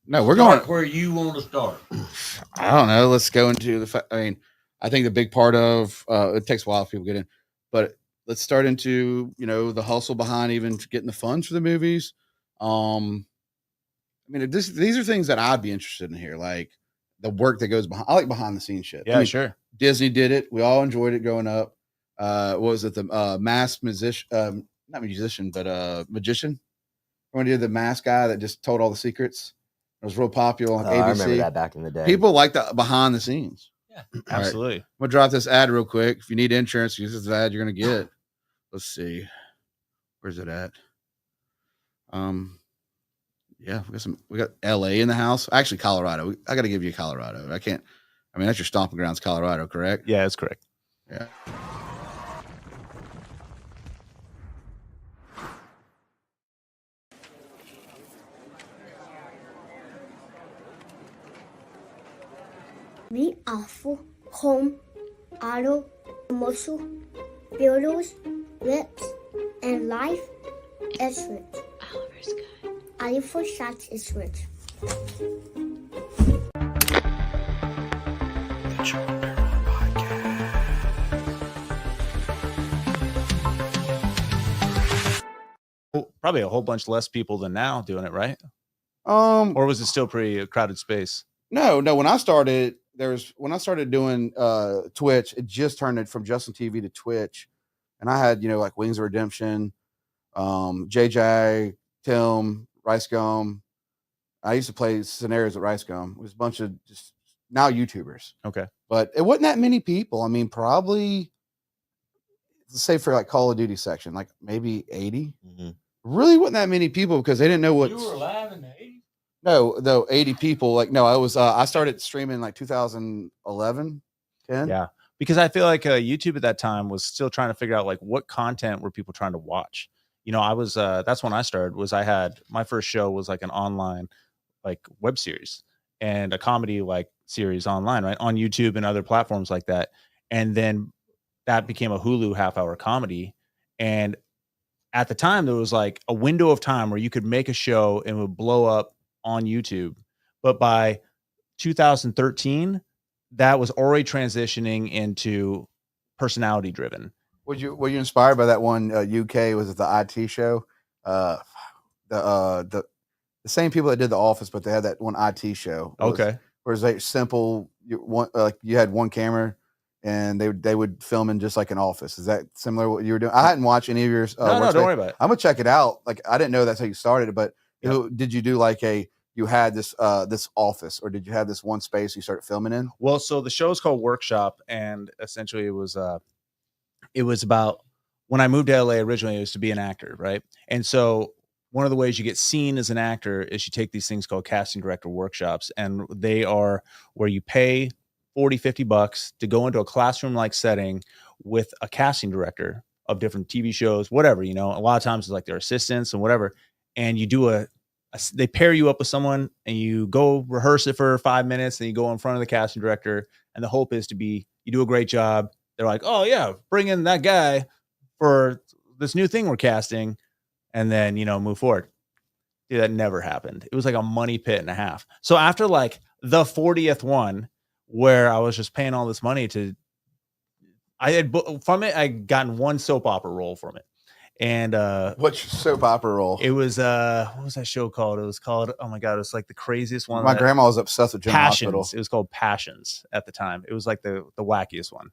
No, we're going where you want to start. I don't know. Let's go into I think the big part of it takes a while for people to get in, but let's start into the hustle behind even getting the funds for the movies. These are things that I'd be interested in here, like the work that goes behind. I like behind the scenes shit. Yeah, sure. Disney did it. We all enjoyed it growing up. What was it? The masked musician, not musician, but magician. When he did the mask guy that just told all the secrets. It was real popular on ABC. I remember that back in the day. People like the behind the scenes. Yeah, absolutely. Right. I'm gonna drop this ad real quick. If you need insurance, use this ad. You're gonna get. Let's see, where's it at? Yeah, we got LA in the house. Actually, Colorado. I got to give you Colorado. I can't. I mean, that's your stomping grounds, Colorado, correct? Yeah, that's correct. Yeah. We offer home, auto, commercial, builders, lips, and life insurance. Oliver's good. Oliver Shots Insurance. Probably a whole bunch less people than now doing it, right? Or was it still pretty crowded space? No. When I started doing Twitch, it just turned it from Justin TV to Twitch, and I had like Wings of Redemption, JJ, Tim, Rice Gum. I used to play scenarios at Rice Gum. It was a bunch of just now YouTubers. Okay, but it wasn't that many people. I mean, probably let's say for like Call of Duty section, like maybe 80. Mm-hmm. Really wasn't that many people because they didn't know what. You were alive in the 80s? No, though 80 people. Like no, I was. I started streaming in like 2011, 10. Yeah, because I feel like YouTube at that time was still trying to figure out like what content were people trying to watch. I was. That's when I started. Was I had my first show was like an online like web series and a comedy like series online, right, on YouTube and other platforms like that, and then that became a Hulu half-hour comedy. And at the time, there was like a window of time where you could make a show and it would blow up on YouTube. But by 2013, that was already transitioning into personality driven. Were you inspired by that one UK? Was it the IT show? The same people that did The Office, but they had that one IT show. Okay. Where it was like simple. You had one camera. And they would film in just like an office. Is that similar to what you were doing? I hadn't watched any of yours. No, don't worry about it. I'm gonna check it out. Like I didn't know that's how you started it, but did you do like you had this this office, or did you have this one space you started filming in? Well, so the show is called Workshop, and essentially it was about when I moved to LA originally. It was to be an actor, right? And so one of the ways you get seen as an actor is you take these things called casting director workshops, and they are where you pay $40-$50 to go into a classroom like setting with a casting director of different TV shows, whatever, a lot of times it's like their assistants and whatever. And you do they pair you up with someone and you go rehearse it for 5 minutes and you go in front of the casting director. And the hope is you do a great job. They're like, oh yeah, bring in that guy for this new thing we're casting. And then, move forward. Dude, that never happened. It was like a money pit and a half. So after like the 40th one, where I was just paying all this money from it, I gotten one soap opera role from it. And what's your soap opera role? It was what was that show called? It was called, oh my God, it was like the craziest one. My grandma was obsessed with General Hospital. It was called Passions at the time. It was like the wackiest one,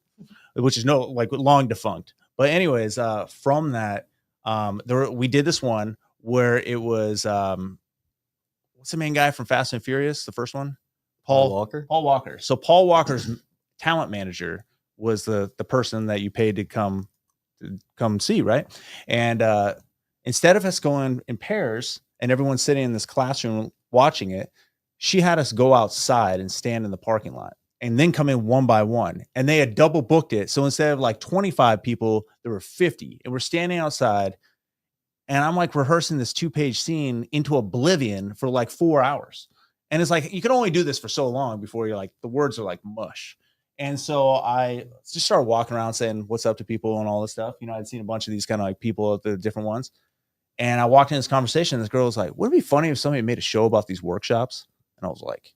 which is long defunct. But anyways, from that, we did this one where it was what's the main guy from Fast and Furious, the first one? Paul Walker. Paul Walker. So Paul Walker's talent manager was the person that you paid to come see, right? And instead of us going in pairs and everyone sitting in this classroom watching it, she had us go outside and stand in the parking lot and then come in one by one. And they had double booked it. So instead of like 25 people, there were 50. And we're standing outside and I'm like rehearsing this 2-page scene into oblivion for like 4 hours. And it's like, you can only do this for so long before you're like, the words are like mush. And so I just started walking around saying what's up to people and all this stuff. I'd seen a bunch of these kind of like people at the different ones. And I walked in this conversation. And this girl was like, would it be funny if somebody made a show about these workshops? And I was like,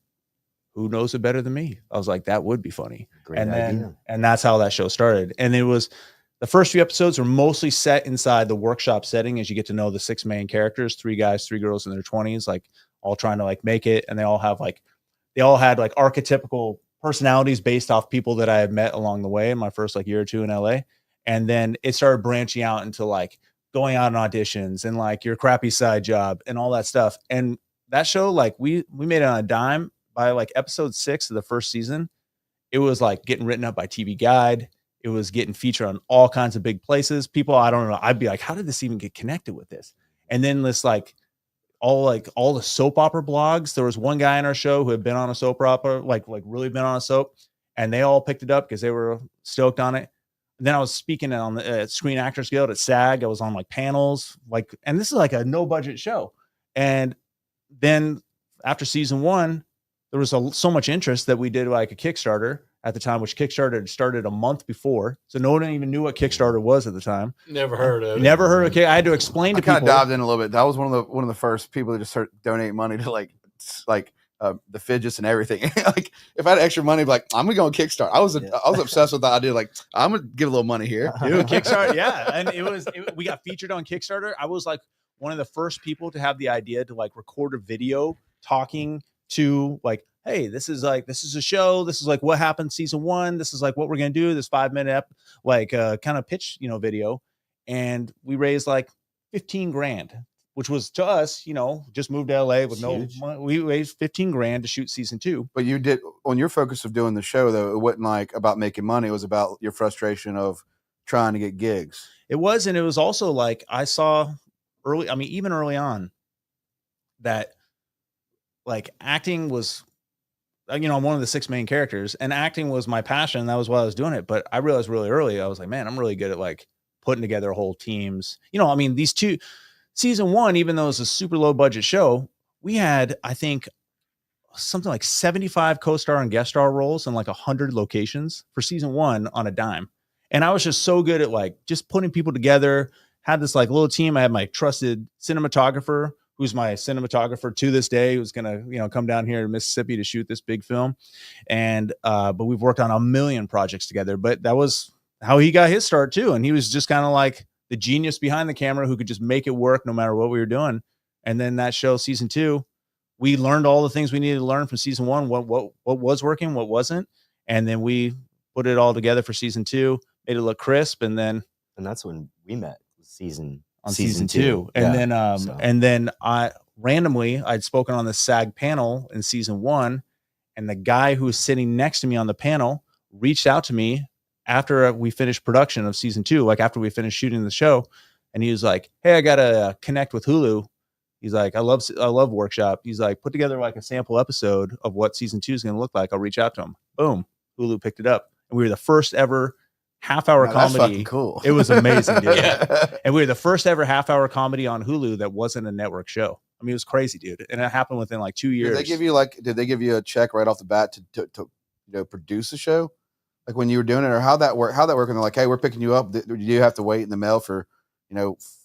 who knows it better than me? I was like, that would be funny. Great and idea. then, and that's how that show started. And it was, the first few episodes were mostly set inside the workshop setting as you get to know the 6 main characters, 3 guys, 3 girls in their 20s, like all trying to like make it. And they all had like archetypical personalities based off people that I had met along the way in my first like year or 2 in LA. And then it started branching out into like going out on auditions and like your crappy side job and all that stuff. And that show, like we made it on a dime. By like episode 6 of the first season, it was like getting written up by TV Guide. It was getting featured on all kinds of big places. People, I don't know. I'd be like, how did this even get connected with this? And then this like all the soap opera blogs. There was one guy in our show who had been on a soap opera, like really been on a soap, and they all picked it up because they were stoked on it. And then I was speaking on the Screen Actors Guild at SAG. I was on like panels, like, and this is like a no budget show. And then after season 1, there was so much interest that we did like a Kickstarter at the time, which Kickstarter had started a month before. So no one even knew what Kickstarter was at the time. Never heard of it. Never heard of it. I had to explain to I kind people. of dived in a little bit. That was one of the first people that just started donating money to like the fidgets and everything. Like if I had extra money, I'd be like, I'm gonna go on Kickstarter. I was obsessed with the idea. Like I'm gonna give a little money here. Dude, Kickstarter, yeah. And we got featured on Kickstarter. I was like one of the first people to have the idea to like record a video talking to like, hey, this is a show. This is like what happened season 1. This is like what we're gonna do. This 5-minute kind of pitch, video. And we raised like 15 grand, which was to us, just moved to LA with no money. We raised 15 grand to shoot season 2. But you did, on your focus of doing the show though, it wasn't like about making money. It was about your frustration of trying to get gigs. It was, and it was also like I saw even early on that like acting was, I'm one of the 6 main characters and acting was my passion. That was why I was doing it. But I realized really early, I was like, man, I'm really good at like putting together whole teams. These 2 season 1, even though it's a super low budget show, we had, I think, something like 75 co-star and guest star roles in like 100 locations for season 1 on a dime. And I was just so good at like just putting people together, had this like little team. I had my trusted cinematographer, who's my cinematographer to this day, who's going to, come down here to Mississippi to shoot this big film. And, but we've worked on a million projects together, but that was how he got his start too. And he was just kind of like the genius behind the camera who could just make it work no matter what we were doing. And then that show, season 2, we learned all the things we needed to learn from season 1, what was working, what wasn't. And then we put it all together for season 2, made it look crisp. And that's when we met season 2. And then I'd spoken on the SAG panel in season 1, and the guy who was sitting next to me on the panel reached out to me after we finished production of season 2, like after we finished shooting the show. And he was like, hey, I got to connect with Hulu. He's like, I love Workshop. He's like, put together like a sample episode of what season 2 is going to look like. I'll reach out to him. Boom. Hulu picked it up. And we were the first ever half-hour comedy. That's fucking cool. It was amazing, dude. Yeah. And we were the first ever half-hour comedy on Hulu that wasn't a network show. I mean, it was crazy, dude. And it happened within like 2 years. Did they give you a check right off the bat to produce a show? Like when you were doing it, or how'd that work? And they're like, hey, we're picking you up. Do you have to wait in the mail for,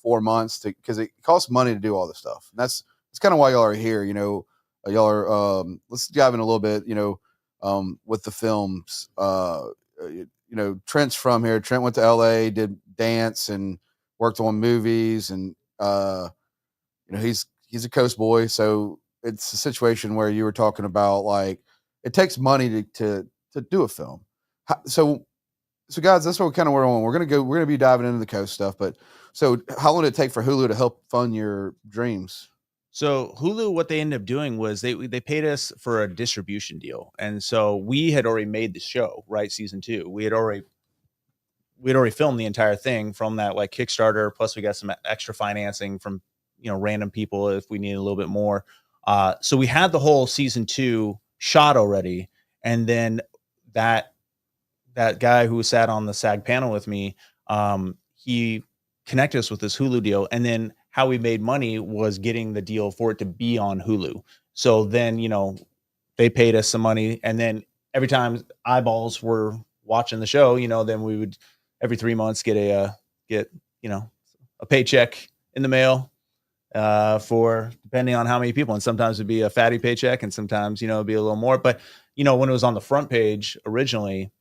4 months because it costs money to do all this stuff? And that's kind of why y'all are here. Y'all are, let's dive in a little bit, with the films, Trent's from here. Trent went to LA, did dance and worked on movies, and he's a coast boy. So it's a situation where you were talking about like it takes money to do a film. So guys, that's what we kind of were on. We're gonna be diving into the coast stuff. But so how long did it take for Hulu to help fund your dreams? So Hulu, what they ended up doing was they paid us for a distribution deal. And so we had already made the show, right? Season 2. We'd already filmed the entire thing from that like Kickstarter. Plus we got some extra financing from, random people if we needed a little bit more. So we had the whole season 2 shot already. And then that guy who sat on the SAG panel with me, he connected us with this Hulu deal. And then how we made money was getting the deal for it to be on Hulu. So then, they paid us some money. And then every time eyeballs were watching the show, then we would every 3 months get a paycheck in the mail. for depending on how many people. And sometimes it'd be a fatty paycheck, and sometimes, it'd be a little more. But, when it was on the front page originally,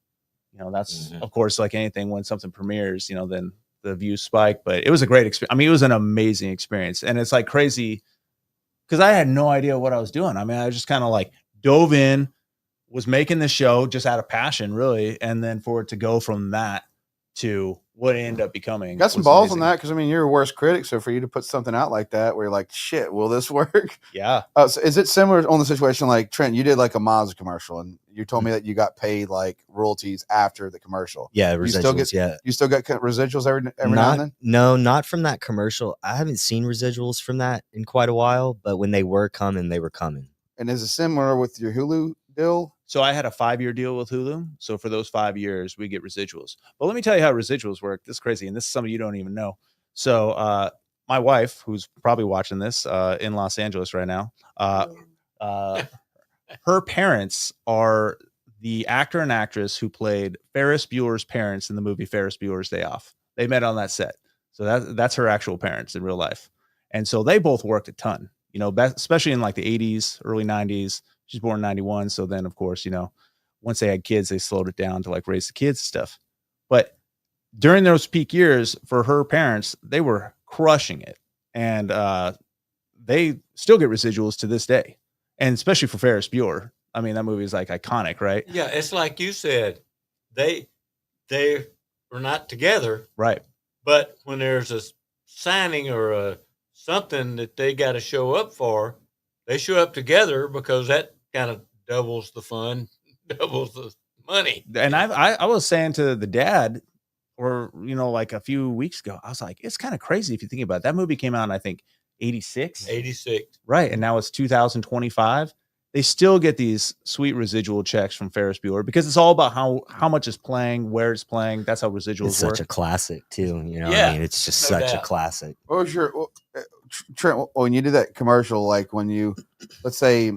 that's of course, like anything, when something premieres, then the views spike. But it was a great experience. I mean, it was an amazing experience. And it's like crazy because I had no idea what I was doing. I mean, I just kind of like dove in, was making the show just out of passion, really. And then for it to go from that to what it ended up becoming. Got some balls on that because, I mean, you're a worst critic. So for you to put something out like that where you're like, shit, will this work? Yeah. So is it similar on the situation like Trent? You did like a Mazda commercial and you told me that you got paid like royalties after the commercial. Yeah, residuals. You still get residuals every now and then? No, not from that commercial. I haven't seen residuals from that in quite a while, but when they were coming, they were coming. And is it similar with your Hulu deal? So I had a 5-year deal with Hulu. So for those 5 years, we get residuals. But let me tell you how residuals work. This is crazy. And this is something you don't even know. So my wife, who's probably watching this in Los Angeles right now, her parents are the actor and actress who played Ferris Bueller's parents in the movie Ferris Bueller's Day Off. They met on that set. So that's her actual parents in real life. And so they both worked a ton, especially in like the 80s, early 90s. She's born in 91. So then, of course, once they had kids, they slowed it down to like raise the kids and stuff. But during those peak years for her parents, they were crushing it. And they still get residuals to this day. And especially for Ferris Bueller. I mean, that movie is like iconic, right? Yeah, it's like you said, they were not together. Right. But when there's a signing or something that they got to show up for, they show up together because that kind of doubles the fun, doubles the money. And I was saying to the dad, or like a few weeks ago, I was like, it's kind of crazy if you think about it. That movie came out in, I think, 86. 86. Right. And now it's 2025. They still get these sweet residual checks from Ferris Bueller because it's all about how much is playing, where it's playing. That's how residuals It's work. such a classic too. Yeah, I mean, it's just no such doubt. a classic. What was your Trent, when you did that commercial, like when you, let's say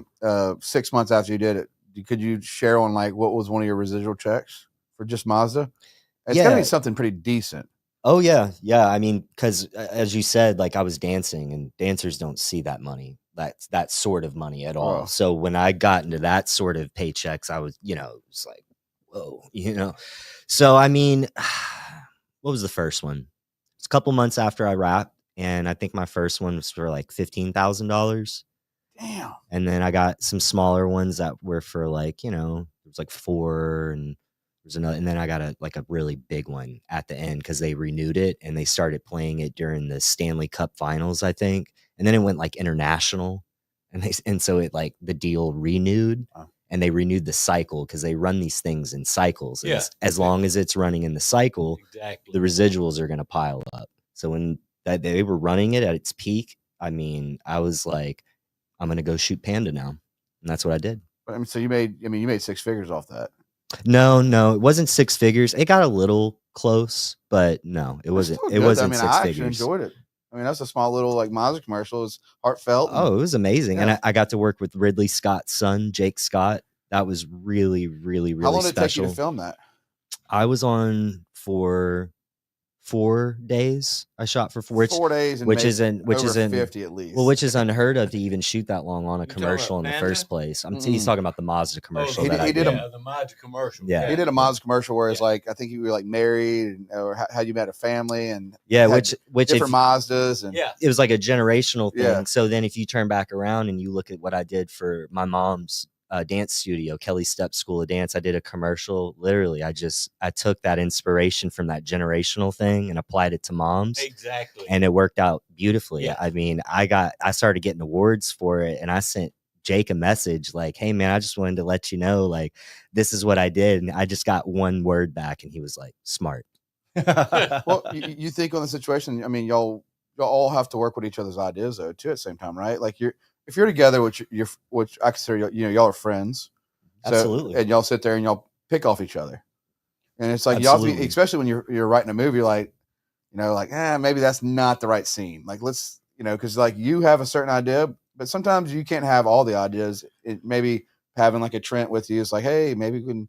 6 months after you did it, could you share on like what was one of your residual checks for just Mazda? It's gotta be something pretty decent. Oh yeah. I mean, because as you said, like I was dancing, and dancers don't see that money, that sort of money at all. Oh. So when I got into that sort of paychecks, I was, it's like, whoa, So I mean, what was the first one? It's a couple months after I rapped, and I think my first one was for like $15,000. Damn. And then I got some smaller ones that were for like, it was like 4, and there's another, and then I got a really big one at the end because they renewed it and they started playing it during the Stanley Cup Finals, I think. And then it went like international, and so it like the deal renewed. Wow. And they renewed the cycle because they run these things in cycles. And Yeah. as long as it's running in the cycle, Exactly. the residuals are going to pile up. So when they were running it at its peak, I mean, I was like, I'm going to go shoot Panda now. And that's what I did. I mean, so you made 6 figures off that. No, it wasn't 6 figures. It got a little close, but no, it wasn't. Still It good. wasn't I mean, 6 I actually figures. enjoyed it. I mean, that's a small little like Mazda commercial. It's heartfelt. Oh, it was amazing. Yeah. And I got to work with Ridley Scott's son, Jake Scott. That was really, really, really How long did it take special. you to film that? I was on for 4 days. I shot for 4, 4 days, and which made isn't over 50 at least. well, which is unheard of to even shoot that long on a You talking commercial in about the Panda? first place. He's talking about the Mazda commercial. he that I did the Mazda commercial. Yeah. He did a Mazda commercial where it's Yeah. like I think you were like married or how you met a family and yeah, had which if, different Mazdas and Yeah. it was like a generational thing. Yeah. So then if you turn back around and you look at what I did for my mom's dance studio, Kelly Step School of Dance, I did a commercial. Literally, I took that inspiration from that generational thing and applied it to moms. Exactly. And it worked out beautifully. Yeah. I mean, I started getting awards for it, and I sent Jake a message like, hey man, I just wanted to let you know, like, this is what I did. And I just got one word back, and he was like, smart. well, you think on the situation, I mean, y'all all have to work with each other's ideas though too at the same time, right? Like if you're together, which I consider, y'all are friends. So, Absolutely. and y'all sit there and y'all pick off each other. And it's like, y'all have to be, Absolutely. especially when you're writing a movie, like, maybe that's not the right scene. Like, let's, cause like you have a certain idea, but sometimes you can't have all the ideas. Maybe having like a Trent with you is like, hey, maybe we can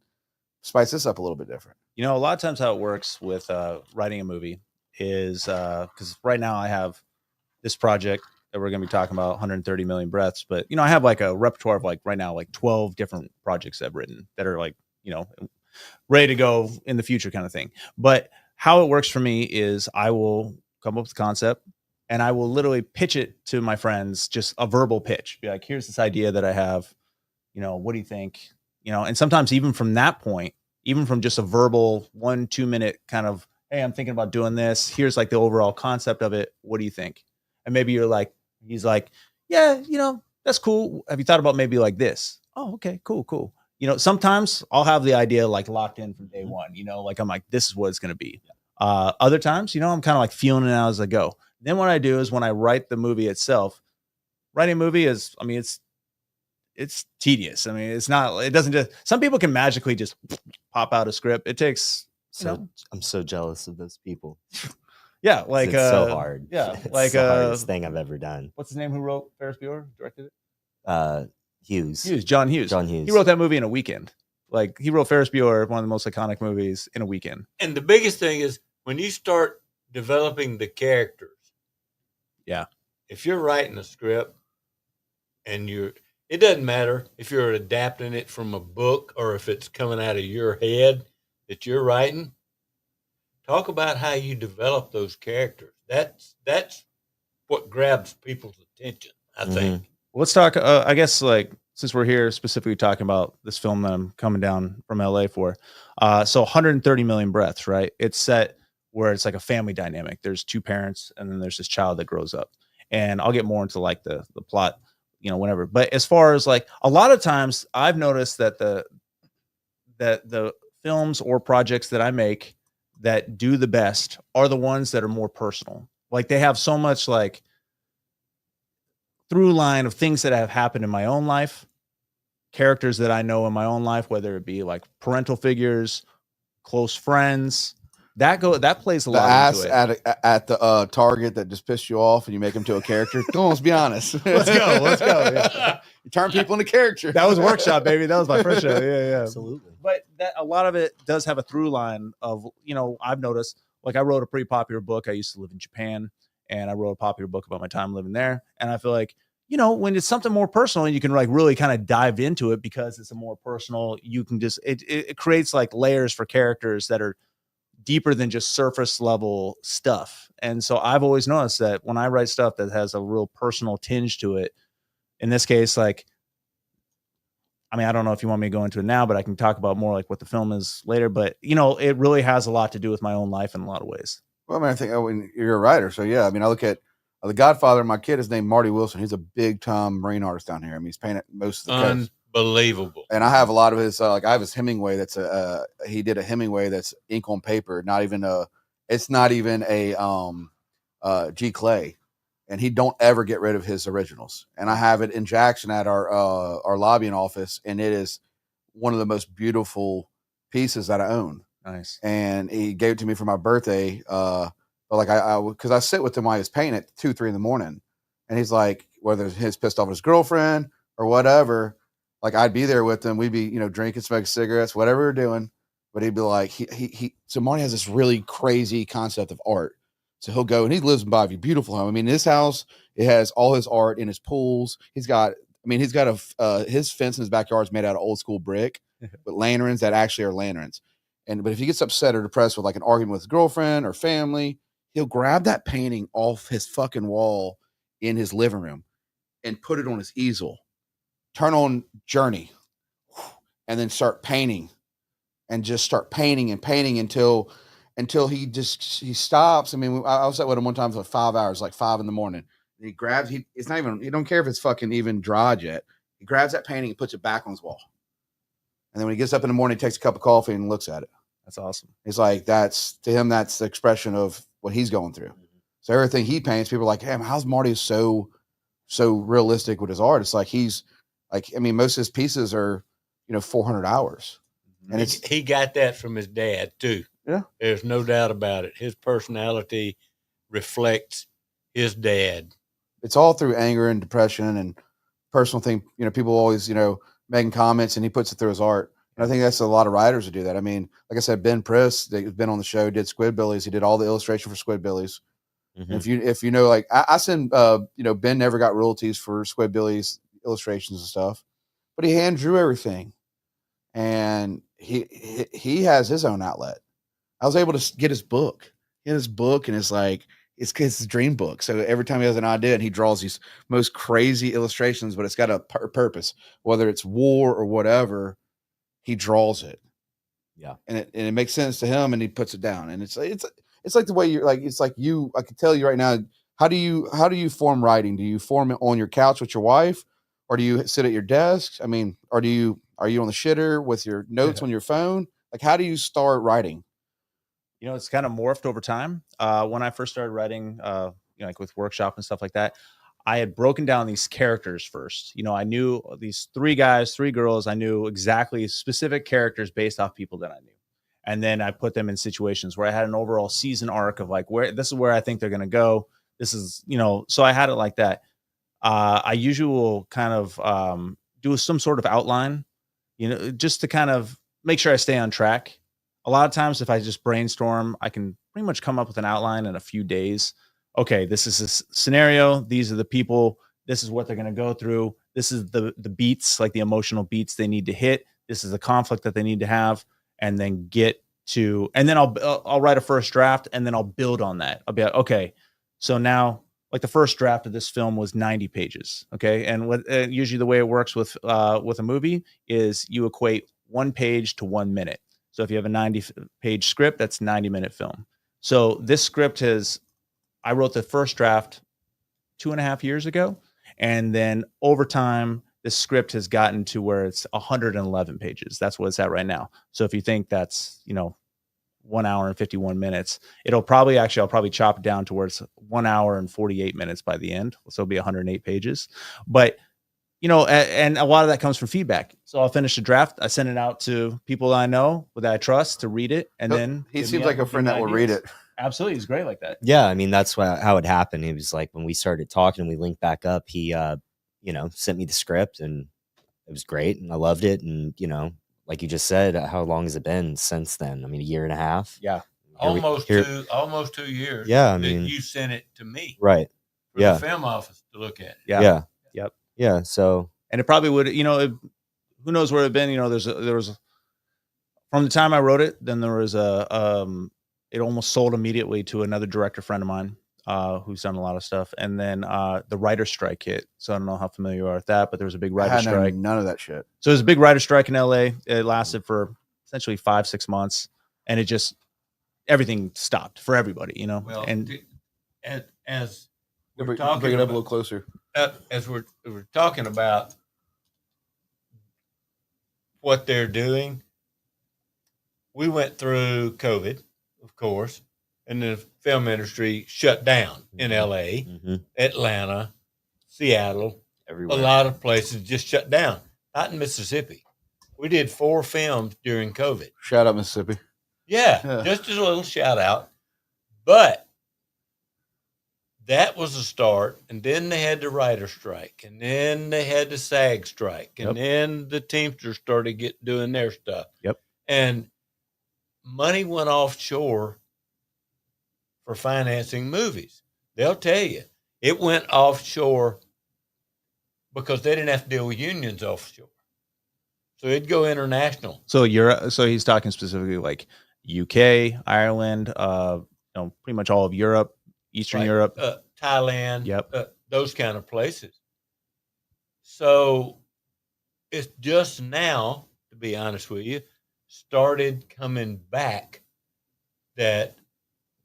spice this up a little bit different. A lot of times how it works with writing a movie is because right now I have this project that we're going to be talking about 130 million breaths, but I have like a repertoire of like right now, like 12 different projects I've written that are like, ready to go in the future kind of thing. But how it works for me is I will come up with the concept and I will literally pitch it to my friends, just a verbal pitch. Be like, here's this idea that I have, what do you think? And sometimes even from that point, even from just a verbal 1-2 minute kind of, hey, I'm thinking about doing this. Here's like the overall concept of it. What do you think? And maybe he's like, yeah, that's cool. Have you thought about maybe like this? Oh, okay, cool. Sometimes I'll have the idea like locked in from day one, like I'm like, this is what it's going to be. Other times, I'm kind of like feeling it out as I go. Then what I do is when I write the movie itself, writing a movie is, it's tedious. It doesn't just, some people can magically just pop out a script. It takes, I'm so jealous of those people. Yeah. Like, it's so hard. Yeah. It's like, the hardest thing I've ever done. What's his name? Who wrote Ferris Bueller? Directed it? John Hughes. He wrote that movie in a weekend. Like he wrote Ferris Bueller, one of the most iconic movies, in a weekend. And the biggest thing is when you start developing the characters. Yeah. If you're writing a script and it doesn't matter if you're adapting it from a book or if it's coming out of your head that you're writing. Talk about how you develop those characters. That's what grabs people's attention, I think. Let's talk, I guess, like, since we're here specifically talking about this film that I'm coming down from LA for. So 130 million breaths, right? It's set where it's like a family dynamic. There's two parents and then there's this child that grows up. And I'll get more into like the plot, whenever. But as far as like a lot of times I've noticed that the films or projects that I make that do the best are the ones that are more personal. Like they have so much like through line of things that have happened in my own life, characters that I know in my own life, whether it be like parental figures, close friends, that plays a the lot ass into it. at the Target that just pissed you off and you make them to a character. Come on, let's be honest. Let's go. Yeah. You turn people into character. That was Workshop, baby. That was my first show. Yeah. Absolutely. But that a lot of it does have a through line of, I've noticed, like I wrote a pretty popular book. I used to live in Japan and I wrote a popular book about my time living there. And I feel like, when it's something more personal and you can like really kind of dive into it because it's a more personal, you can just, it creates like layers for characters that are deeper than just surface level stuff. And so I've always noticed that when I write stuff that has a real personal tinge to it, in this case, like, I don't know if you want me to go into it now, but I can talk about more like what the film is later, but it really has a lot to do with my own life in a lot of ways. Well, I think you're a writer. So yeah, I look at The Godfather. My kid is named Marty Wilson. He's a big time marine artist down here. He's painted most of the coast. Unbelievable. And I have a lot of his, I have his Hemingway. That's he did a Hemingway that's ink on paper, it's not even a G Clay, and he don't ever get rid of his originals. And I have it in Jackson at our lobbying office, and it is one of the most beautiful pieces that I own. Nice. And he gave it to me for my birthday. But like because I sit with him while he's painting at 2-3 in the morning, and he's like, whether he's pissed off his girlfriend or whatever. Like I'd be there with him. We'd be, drinking, smoking cigarettes, whatever we're doing. But he'd be like, so Marty has this really crazy concept of art. So he'll go and he lives in Bayview, beautiful home. This house, it has all his art in his pools. He's got his fence in his backyard is made out of old school brick with lanterns that actually are lanterns. But if he gets upset or depressed with like an argument with his girlfriend or family, he'll grab that painting off his fucking wall in his living room and put it on his easel. Turn on Journey and then start painting and just start painting and painting until he stops. I was at with him one time for 5 hours, like 5 in the morning. And he grabs, he don't care if it's fucking even dried yet. He grabs that painting and puts it back on his wall. And then when he gets up in the morning, he takes a cup of coffee and looks at it. That's awesome. He's like, that's the expression of what he's going through. So everything he paints, people are like, hey, how's Marty so realistic with his art? It's like, he's like, most of his pieces are, 400 hours. And he got that from his dad too. Yeah. There's no doubt about it. His personality reflects his dad. It's all through anger and depression and personal thing. People always, making comments and he puts it through his art. And I think that's a lot of writers who do that. Like I said, Ben Priss, that's been on the show, did Squidbillies. He did all the illustration for Squidbillies. Mhm. If you know, like I send Ben never got royalties for Squidbillies illustrations and stuff, but he hand drew everything, and he has his own outlet. I was able to get his book. He had his book, and it's like it's his dream book. So every time he has an idea, and he draws these most crazy illustrations, but it's got a purpose, whether it's war or whatever. He draws it, Yeah. and it makes sense to him, and he puts it down. And it's like the way you're like, it's like you. I can tell you right now. How do you form writing? Do you form it on your couch with your wife, or do you sit at your desk? I mean, are you on the shitter with your notes on your phone? Like, how do you start writing? You know, it's kind of morphed over time. When I first started writing, like with workshop and stuff like that, I had broken down these characters first. You know, I knew these 3 guys, 3 girls. I knew exactly specific characters based off people that I knew. And then I put them in situations where I had an overall season arc of like, where this is where I think they're going to go. This is, so I had it like that. I usually will kind of do some sort of outline, just to kind of make sure I stay on track. A lot of times, if I just brainstorm, I can pretty much come up with an outline in a few days. Okay, this is a scenario. These are the people. This is what they're going to go through. This is the beats, like the emotional beats they need to hit. This is the conflict that they need to have, and then and then I'll write a first draft, and then I'll build on that. I'll be like, okay, so now, like the first draft of this film was 90 pages. Okay, and what usually the way it works with a movie is you equate 1 page to 1 minute. So if you have a 90-page script, that's 90-minute film. So this script I wrote the first draft 2.5 years ago. And then over time, the script has gotten to where it's 111 pages. That's what it's at right now. So if you think that's, 1 hour and 51 minutes, I'll probably chop it down to where it's 1 hour and 48 minutes by the end. So it'll be 108 pages. But and a lot of that comes from feedback. So I'll finish the draft. I send it out to people I know, that I trust, to read it. And then he seems like a friend that will read it. Absolutely. He's great like that. Yeah. I mean, that's how it happened. It was like when we started talking and we linked back up, he, sent me the script, and it was great. And I loved it. And, like you just said, how long has it been since then? I mean, 1.5 years. Yeah. Almost 2 years. Yeah. I mean, you sent it to me. Right. For the film office to look at it. Yeah. Yeah. Yep. Yeah. So, and it probably would, who knows where it'd been, there was from the time I wrote it, then there was it almost sold immediately to another director friend of mine, who's done a lot of stuff. And then the writer's strike hit. So I don't know how familiar you are with that, but there was a big writer's strike. None of that shit. So there's a big writer's strike in LA. It lasted for essentially 5-6 months, and everything stopped for everybody, Well, and as we're Bring talking it up a about, little closer. as we're talking about what they're doing, we went through COVID, of course, and the film industry shut down in LA, Atlanta, Seattle, everywhere. a lot of places just shut down. Not in Mississippi. We did 4 films during COVID. Shout out Mississippi. Yeah, just as a little shout out. But that was the start, and then they had the writer strike, and then they had the SAG strike, and then the Teamsters started doing their stuff. Yep. And money went offshore for financing movies. They'll tell you it went offshore because they didn't have to deal with unions offshore. So it'd go international. so he's talking specifically like UK, Ireland, pretty much all of Europe, Eastern Europe, Thailand, Yep. Those kind of places. So it's just now, to be honest with you, started coming back that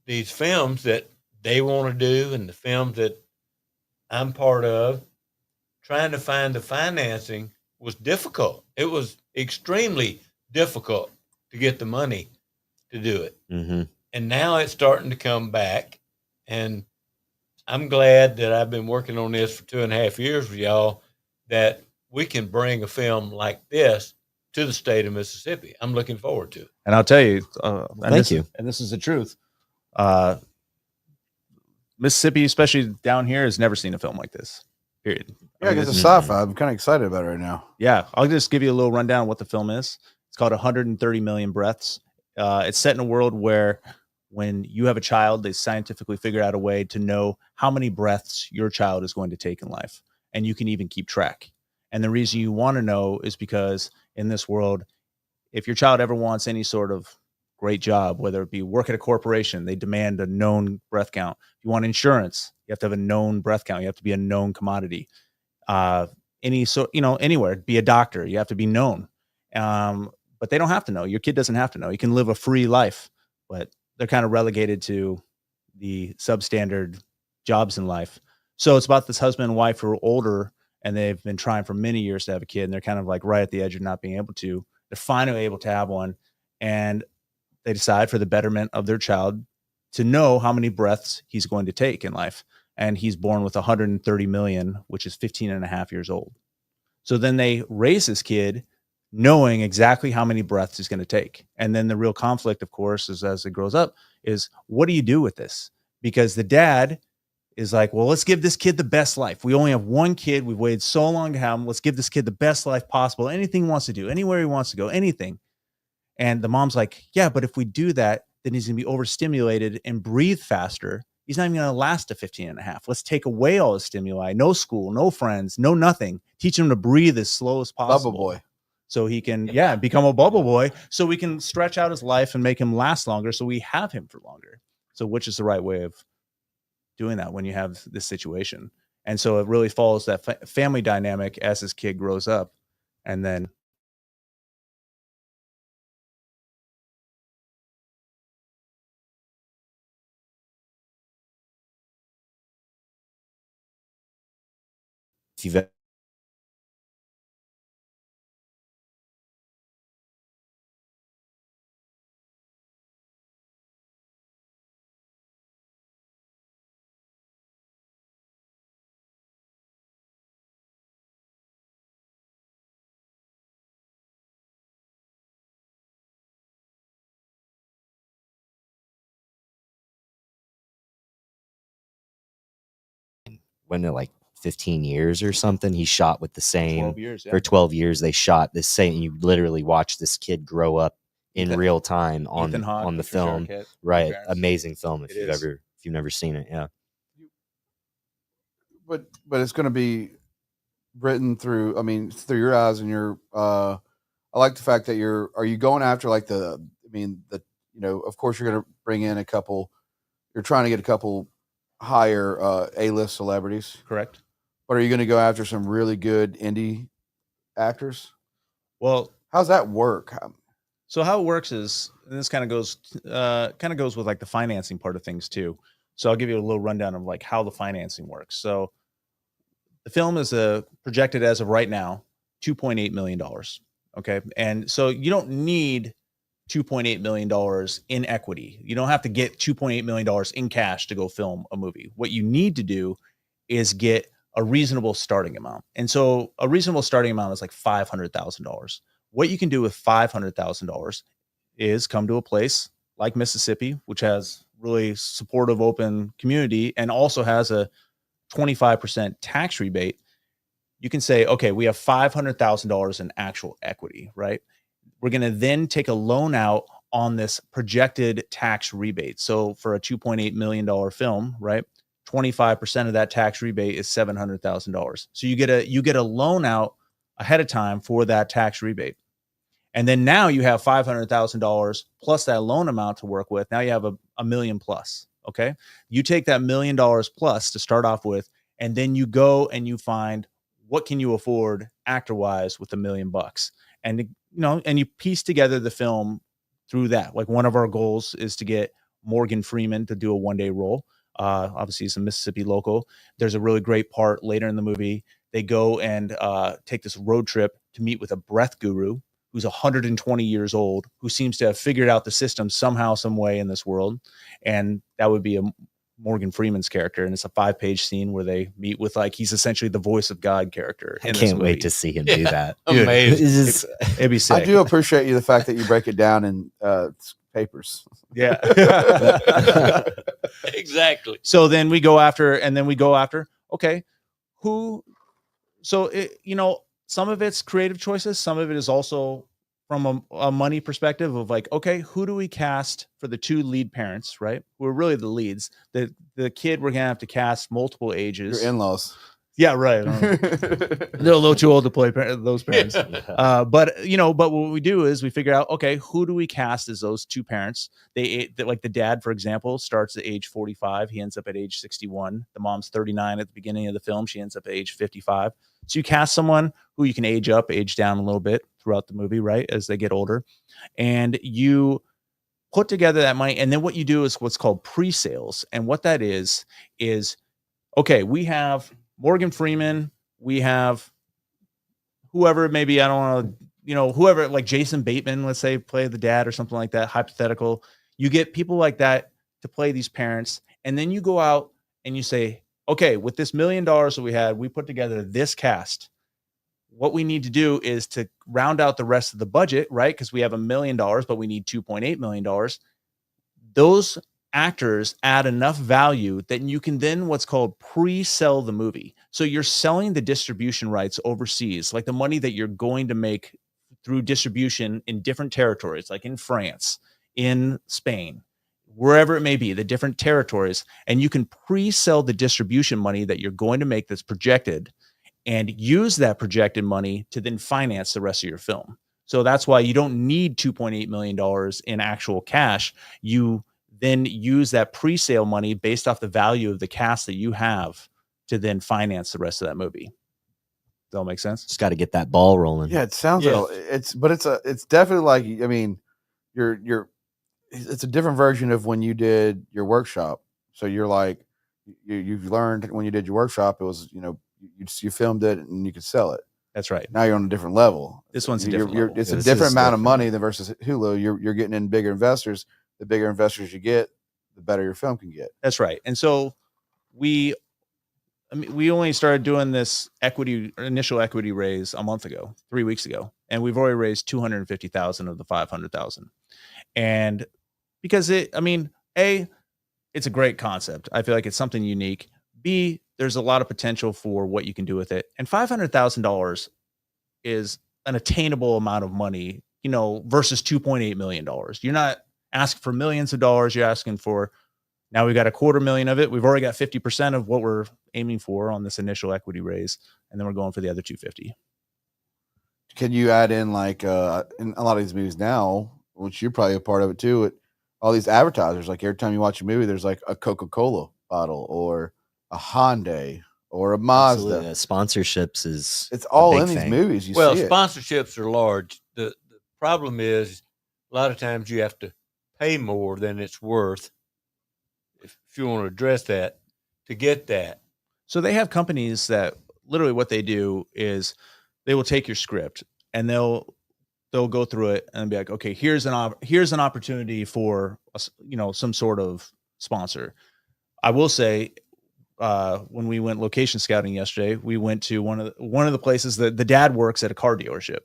these films that they want to do and the films that I'm part of, trying to find the financing was difficult. It was extremely difficult to get the money to do it. Mm-hmm. And now it's starting to come back. And I'm glad that I've been working on this for 2.5 years with y'all, that we can bring a film like this to the state of Mississippi. I'm looking forward to it. and I'll tell you, Thank you. And this is the truth. Mississippi, especially down here, has never seen a film like this. Period. Yeah, because it's sci-fi. I'm kind of excited about it right now. Yeah, I'll just give you a little rundown of what the film is. It's called 130 Million Breaths. It's set in a world where when you have a child, they scientifically figure out a way to know how many breaths your child is going to take in life. And you can even keep track. And the reason you want to know is because in this world, if your child ever wants any sort of great job, whether it be work at a corporation, they demand a known breath count. If you want insurance, you have to have a known breath count. You have to be a known commodity. Anywhere, be a doctor, you have to be known. But they don't have to know. Your kid doesn't have to know. You can live a free life, but they're kind of relegated to the substandard jobs in life. So it's about this husband and wife who are older, and they've been trying for many years to have a kid, and they're kind of like right at the edge of not being able to. They're finally able to have one, and they decide for the betterment of their child to know how many breaths he's going to take in life. And he's born with 130 million, which is 15 and a half years old. So then they raise this kid knowing exactly how many breaths he's going to take. And then the real conflict, of course, is as it grows up, is what do you do with this? Because the dad is like, well, let's give this kid the best life. We only have one kid. We've waited so long to have him. Let's give this kid the best life possible. Anything he wants to do, anywhere he wants to go, anything. And the mom's like, yeah, but if we do that, then he's going to be overstimulated and breathe faster. He's not even going to last to 15 and a half. Let's take away all his stimuli. No school, no friends, no nothing. Teach him to breathe as slow as possible. Bubble boy. So he can, become a bubble boy. So we can stretch out his life and make him last longer. So we have him for longer. So which is the right way of doing that when you have this situation? And so it really follows that family dynamic as this kid grows up. And then If you've when like 15 years or something, he shot with the same 12 years, for 12 years. They shot the same. You literally watch this kid grow up in real time on the film. Right. Amazing film if you've never seen it. Yeah. But it's going to be written through, through your eyes and your, I like the fact that are you going after like of course you're going to bring in you're trying to get a couple higher A-list celebrities. Correct. But are you going to go after some really good indie actors? Well, how's that work? So how it works is, and this kind of goes with like the financing part of things too. So I'll give you a little rundown of like how the financing works. So the film is projected as of right now, $2.8 million. Okay. And so you don't need $2.8 million in equity. You don't have to get $2.8 million in cash to go film a movie. What you need to do is get a reasonable starting amount. And so a reasonable starting amount is like $500,000. What you can do with $500,000 is come to a place like Mississippi, which has really supportive, open community and also has a 25% tax rebate. You can say, okay, we have $500,000 in actual equity, right? We're going to then take a loan out on this projected tax rebate. So for a $2.8 million film, right, 25% of that tax rebate is $700,000. So you get a loan out ahead of time for that tax rebate. And then now you have $500,000 plus that loan amount to work with. Now you have a million plus. Okay. You take that $1 million plus to start off with, and then you go and you find what can you afford actor wise with $1 million. And, and you piece together the film through that. Like one of our goals is to get Morgan Freeman to do a one-day role. Obviously he's a Mississippi local. There's a really great part later in the movie. They go and take this road trip to meet with a breath guru who's 120 years old, who seems to have figured out the system somehow, some way in this world. And that would be a Morgan Freeman's character. And it's a 5-page scene where they meet with he's essentially the voice of God character. I can't wait to see him do that. Dude, amazing. It'd be sick. I do appreciate the fact that you break it down in papers. Yeah. Exactly. So then we go after, okay, some of it's creative choices. Some of it is also from a money perspective of like, okay, who do we cast for the two lead parents, right? Who are really the leads. The kid, we're gonna have to cast multiple ages. Your in-laws. Yeah, right. They're a little too old to play those parents. But what we do is we figure out, okay, who do we cast as those two parents? Like the dad, for example, starts at age 45. He ends up at age 61. The mom's 39 at the beginning of the film. She ends up at age 55. So you cast someone who you can age up, age down a little bit throughout the movie, right, as they get older. And you put together that money. And then what you do is what's called pre-sales. And what that is, okay, we have Morgan Freeman, we have whoever it may be, I don't want to, whoever, like Jason Bateman, let's say, play the dad or something like that, hypothetical. You get people like that to play these parents, and then you go out and you say, okay, with this $1 million that we had, we put together this cast. What we need to do is to round out the rest of the budget, right? Because we have $1 million, but we need $2.8 million. Those actors add enough value that you can then what's called pre-sell the movie. So you're selling the distribution rights overseas, like the money that you're going to make through distribution in different territories, like in France, in Spain, wherever it may be, the different territories. And you can pre-sell the distribution money that you're going to make that's projected and use that projected money to then finance the rest of your film. So that's why you don't need $2.8 million in actual cash. You then use that pre-sale money based off the value of the cast that you have to then finance the rest of that movie. Does that all make sense? Just got to get that ball rolling. Yeah, it sounds like it's definitely like, I mean, it's a different version of when you did your workshop. So you're like, you've learned when you did your workshop, it was, you filmed it and you could sell it. That's right. Now you're on a different level. This one's a different level. It's a different amount of money than versus Hulu. You're getting in bigger investors. The bigger investors you get, the better your film can get. That's right. And so we only started doing this initial equity raise a month ago, 3 weeks ago, and we've already raised 250,000 of the 500,000. And because it's a great concept. I feel like it's something unique. B, there's a lot of potential for what you can do with it. And $500,000 is an attainable amount of money, versus $2.8 million. You're not asking for millions of dollars. You're asking for, now we've got $250,000 of it. We've already got 50% of what we're aiming for on this initial equity raise. And then we're going for the other 250. Can you add in like, in a lot of these movies now, which you're probably a part of it too, all these advertisers, like every time you watch a movie, there's like a Coca-Cola bottle or a Hyundai or a Mazda. Absolutely. Sponsorships it's all in these movies. Sponsorships are large. The problem is a lot of times you have to pay more than it's worth, if you want to address that, to get that. So they have companies that literally what they do is they will take your script and they'll go through it and be like, okay, here's an opportunity for some sort of sponsor. I will say, when we went location scouting yesterday, we went to one of the places that the dad works at a car dealership.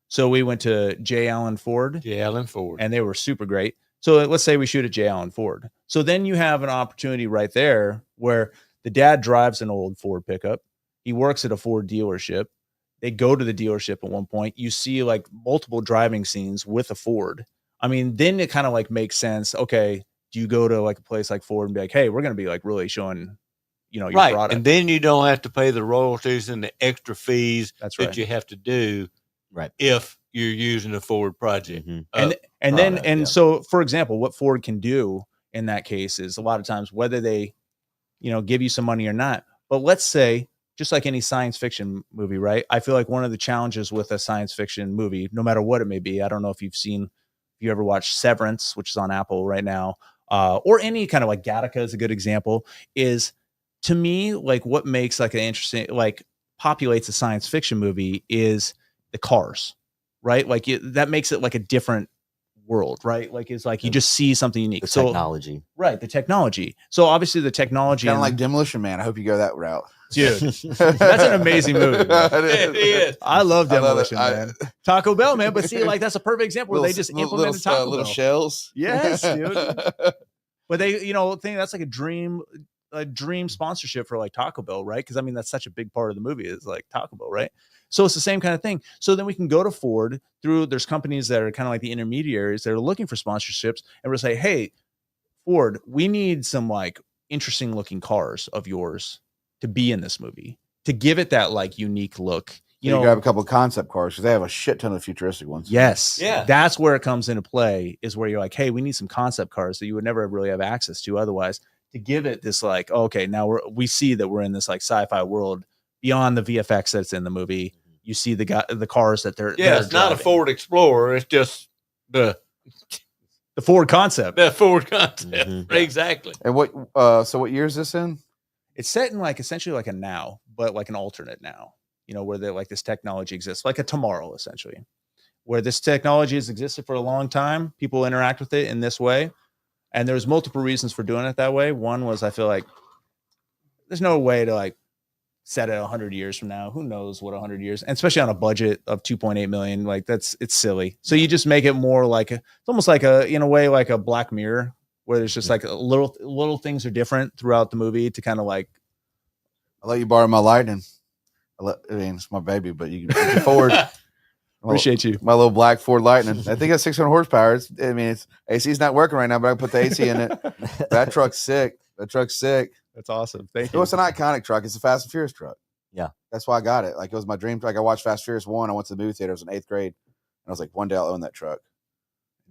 So we went to J. Allen Ford, and they were super great. So let's say we shoot at J. Allen Ford. So then you have an opportunity right there where the dad drives an old Ford pickup. He works at a Ford dealership. They go to the dealership at one point. You see like multiple driving scenes with a Ford. I mean, then it kind of like makes sense. Okay, do you go to like a place like Ford and be like, hey, we're going to be like really showing, your product. And then you don't have to pay the royalties and the extra fees that you have to do. Right. If you're using a Ford project. Mm-hmm. So for example, what Ford can do in that case is a lot of times whether they, give you some money or not, but let's say just like any science fiction movie, right? I feel like one of the challenges with a science fiction movie, no matter what it may be, I don't know if if you ever watched Severance, which is on Apple right now, or any kind of like Gattaca is a good example, is to me, like what makes like an interesting, like populates a science fiction movie is the cars, right? Like that makes it like a different world, right? Like it's like you just see something unique. The technology. Right, the technology. So obviously the technology. Kind of like Demolition Man. I hope you go that route. Dude, that's an amazing movie. It is. I love Demolition Man. Taco Bell, man. But see, like that's a perfect example where they just implemented Taco Bell. Little shells. Yes, dude. But they, think that's like a dream sponsorship for like Taco Bell, right? Because I mean, that's such a big part of the movie is like Taco Bell, right? So it's the same kind of thing. So then we can go to Ford there's companies that are kind of like the intermediaries that are looking for sponsorships, and we'll say, hey, Ford, we need some like interesting looking cars of yours to be in this movie, to give it that like unique look. You grab a couple of concept cars because they have a shit ton of futuristic ones. Yes. Yeah. That's where it comes into play, is where you're like, hey, we need some concept cars that you would never really have access to otherwise, to give it this like, okay, now we see that we're in this like sci-fi world beyond the VFX that's in the movie. You see the cars that they're it's not a Ford Explorer. It's just the Ford concept. The Ford concept. Mhm. Exactly. And what year is this in? It's set in like essentially like a now, but like an alternate now, where like this technology exists, like a tomorrow, essentially, where this technology has existed for a long time. People interact with it in this way. And there's multiple reasons for doing it that way. One was, I feel like there's no way to like set it 100 years from now. Who knows what 100 years, and especially on a budget of 2.8 million, like it's silly. So you just make it more like it's almost like in a way, like a Black Mirror, where there's just like little things are different throughout the movie to kind of like. I'll let you borrow my Lightning. It's my baby, but you can Ford. Appreciate you. My little black Ford Lightning. I think it's 600 horsepower. It's AC's not working right now, but I can put the AC in it. That truck's sick. That's awesome. Thank you. It's an iconic truck. It's a Fast and Furious truck. Yeah. That's why I got it. Like, it was my dream truck. I watched Fast and Furious 1. I went to the movie theater. I was in 8th grade. And I was like, one day I'll own that truck.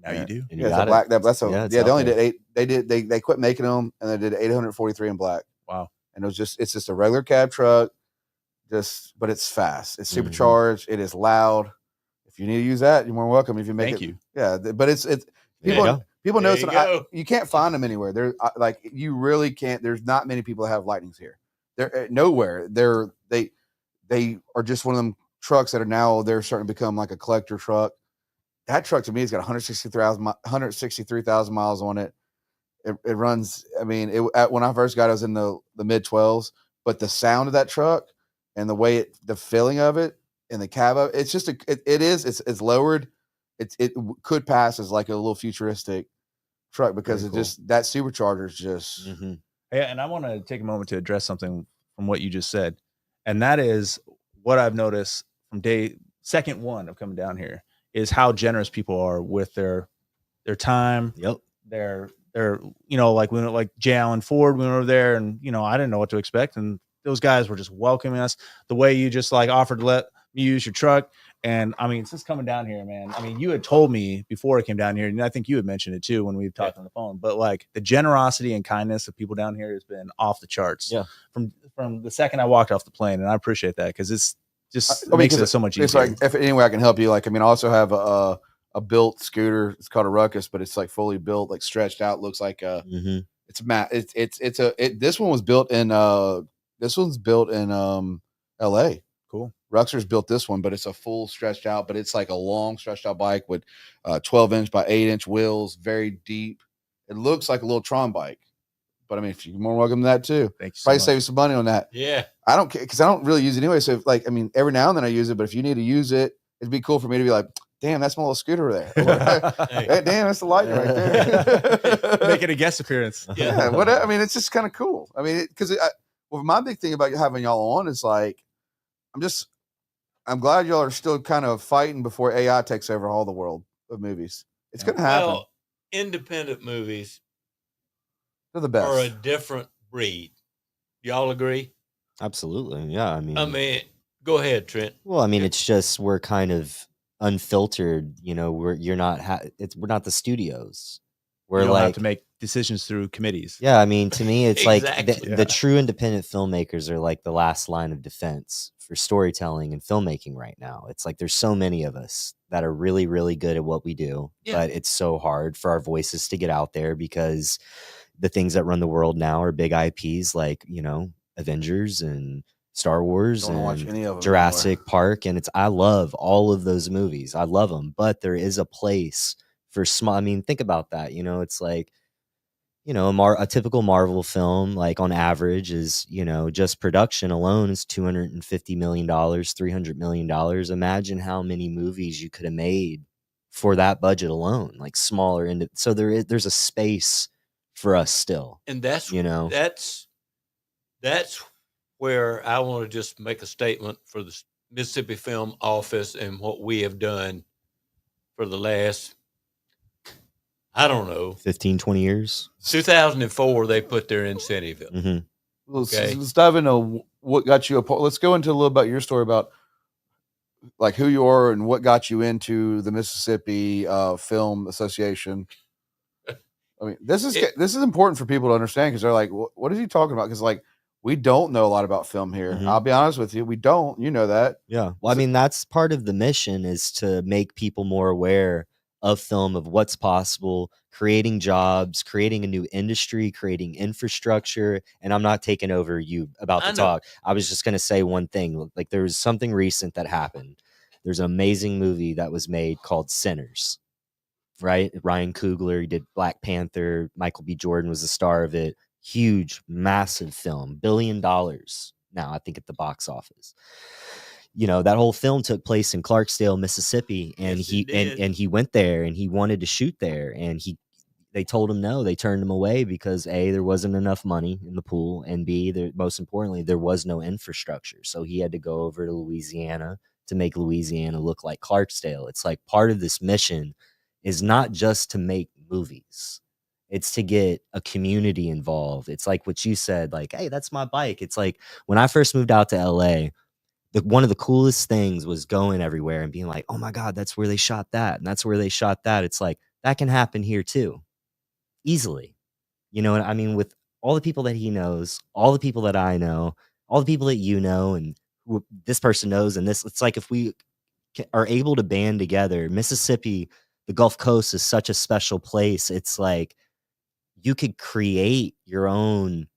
Now you do. And Yeah, you it's a got black. it. They only did 8. They quit making them, and they did 843 in black. Wow. And it's just a regular cab truck, but it's fast. It's Mhm. supercharged. It is loud. If you need to use that, you're more than welcome. If you make Thank it, you. yeah. But it's There you people go. people There know you that go. you can't find them anywhere. They're like, you really can't. There's not many people that have Lightnings here. They're nowhere. They are just one of them trucks that are now they're starting to become like a collector truck. That truck to me has got 163,000 miles on it. It runs. I mean, when I first got it, I was in the mid 12s, but the sound of that truck and the way the feeling of it and the cab of it's just it's lowered. It could pass as like a little futuristic truck because Very it's just that supercharger is just. Mm-hmm. Yeah, and I want to take a moment to address something from what you just said, and that is what I've noticed from second one of coming down here is how generous people are with their time. Yep. Their like we went like J. Allen Ford, we went over there, and I didn't know what to expect, and those guys were just welcoming us. The way you just like offered to let me use your truck. And I mean, since coming down here, man, I mean, you had told me before I came down here, and I think you had mentioned it too when we talked on the phone, but like the generosity and kindness of people down here has been off the charts. Yeah. From the second I walked off the plane, and I appreciate that because it's just I mean, makes it so much easier. It's like if any way I can help you, like, I mean, I also have a built scooter. It's called a Ruckus, but it's like fully built, like stretched out. Looks like Mm-hmm. this one was built in L.A. Cool. Ruxer's built this one, but it's a full stretched out, but it's like a long stretched out bike with 12-inch by 8-inch wheels, very deep. It looks like a little Tron bike, but I mean, if you're more welcome to that too. Thank you so Probably much. save some money on that. Yeah. I don't care because I don't really use it anyway. So if, like, I mean, every now and then I use it, but if you need to use it, it'd be cool for me to be like, damn, that's my little scooter there. Hey. Hey, damn, that's the Lightning right there. Making a guest appearance. Yeah, I mean, it's just kind of cool. I mean, because my big thing about having y'all on is like, I'm glad y'all are still kind of fighting before AI takes over all the world of movies. It's going to happen. Well, independent movies They're the best. are a different breed. Y'all agree? Absolutely. Yeah. I mean, Go ahead, Trent. well, I mean, it's just we're kind of unfiltered. We're not the studios. We're You don't like have to make decisions through committees. Yeah, I mean, to me, it's like Exactly. the true independent filmmakers are like the last line of defense for storytelling and filmmaking right now. It's like there's so many of us that are really, really good at what we do, Yeah. but it's so hard for our voices to get out there because the things that run the world now are big IPs like, Avengers and Star Wars Don't watch and any of them Jurassic Park. And I love all of those movies. I love them, but there is a place for small. I mean, think about that. It's like, a typical Marvel film, like on average is, just production alone is $250 million, $300 million. Imagine how many movies you could have made for that budget alone, like smaller. So there's a space for us still, And that's that's where I want to just make a statement for the Mississippi Film Office and what we have done for the last, I don't know, 15, 20 years. 2004, they put their incentive up. Mm-hmm. Let's dive into what got you a. Let's go into a little about your story about like who you are and what got you into the Mississippi Film Association. I mean, this is important for people to understand because they're like, what is he talking about? Because like we don't know a lot about film here. Mhm. I'll be honest with you, we don't. You know that. Yeah. Well, I mean, that's part of the mission is to make people more aware of film, of what's possible, creating jobs, creating a new industry, creating infrastructure. And I'm not taking over you about I the know. talk. I was just going to say one thing. Like there was something recent that happened. There's an amazing movie that was made called Sinners, right? Ryan Coogler, he did Black Panther. Michael B. Jordan was the star of it. Huge, massive film, $1 billion now, I think, at the box office. You know, that whole film took place in Clarksdale, Mississippi, and Yes, he it did. and he went there and he wanted to shoot there, and they told him no. They turned him away because A, there wasn't enough money in the pool, and B, most importantly, there was no infrastructure. So he had to go over to Louisiana to make Louisiana look like Clarksdale. It's like part of this mission is not just to make movies. It's to get a community involved. It's like what you said, like, hey, that's my bike. It's like when I first moved out to LA, one of the coolest things was going everywhere and being like, oh my God, that's where they shot that. And that's where they shot that. It's like, that can happen here too. Easily. You know, I mean, with all the people that he knows, all the people that I know, all the people that you know, and who this person knows, and this, it's like if we are able to band together, Mississippi, the Gulf Coast is such a special place. It's like you could create your own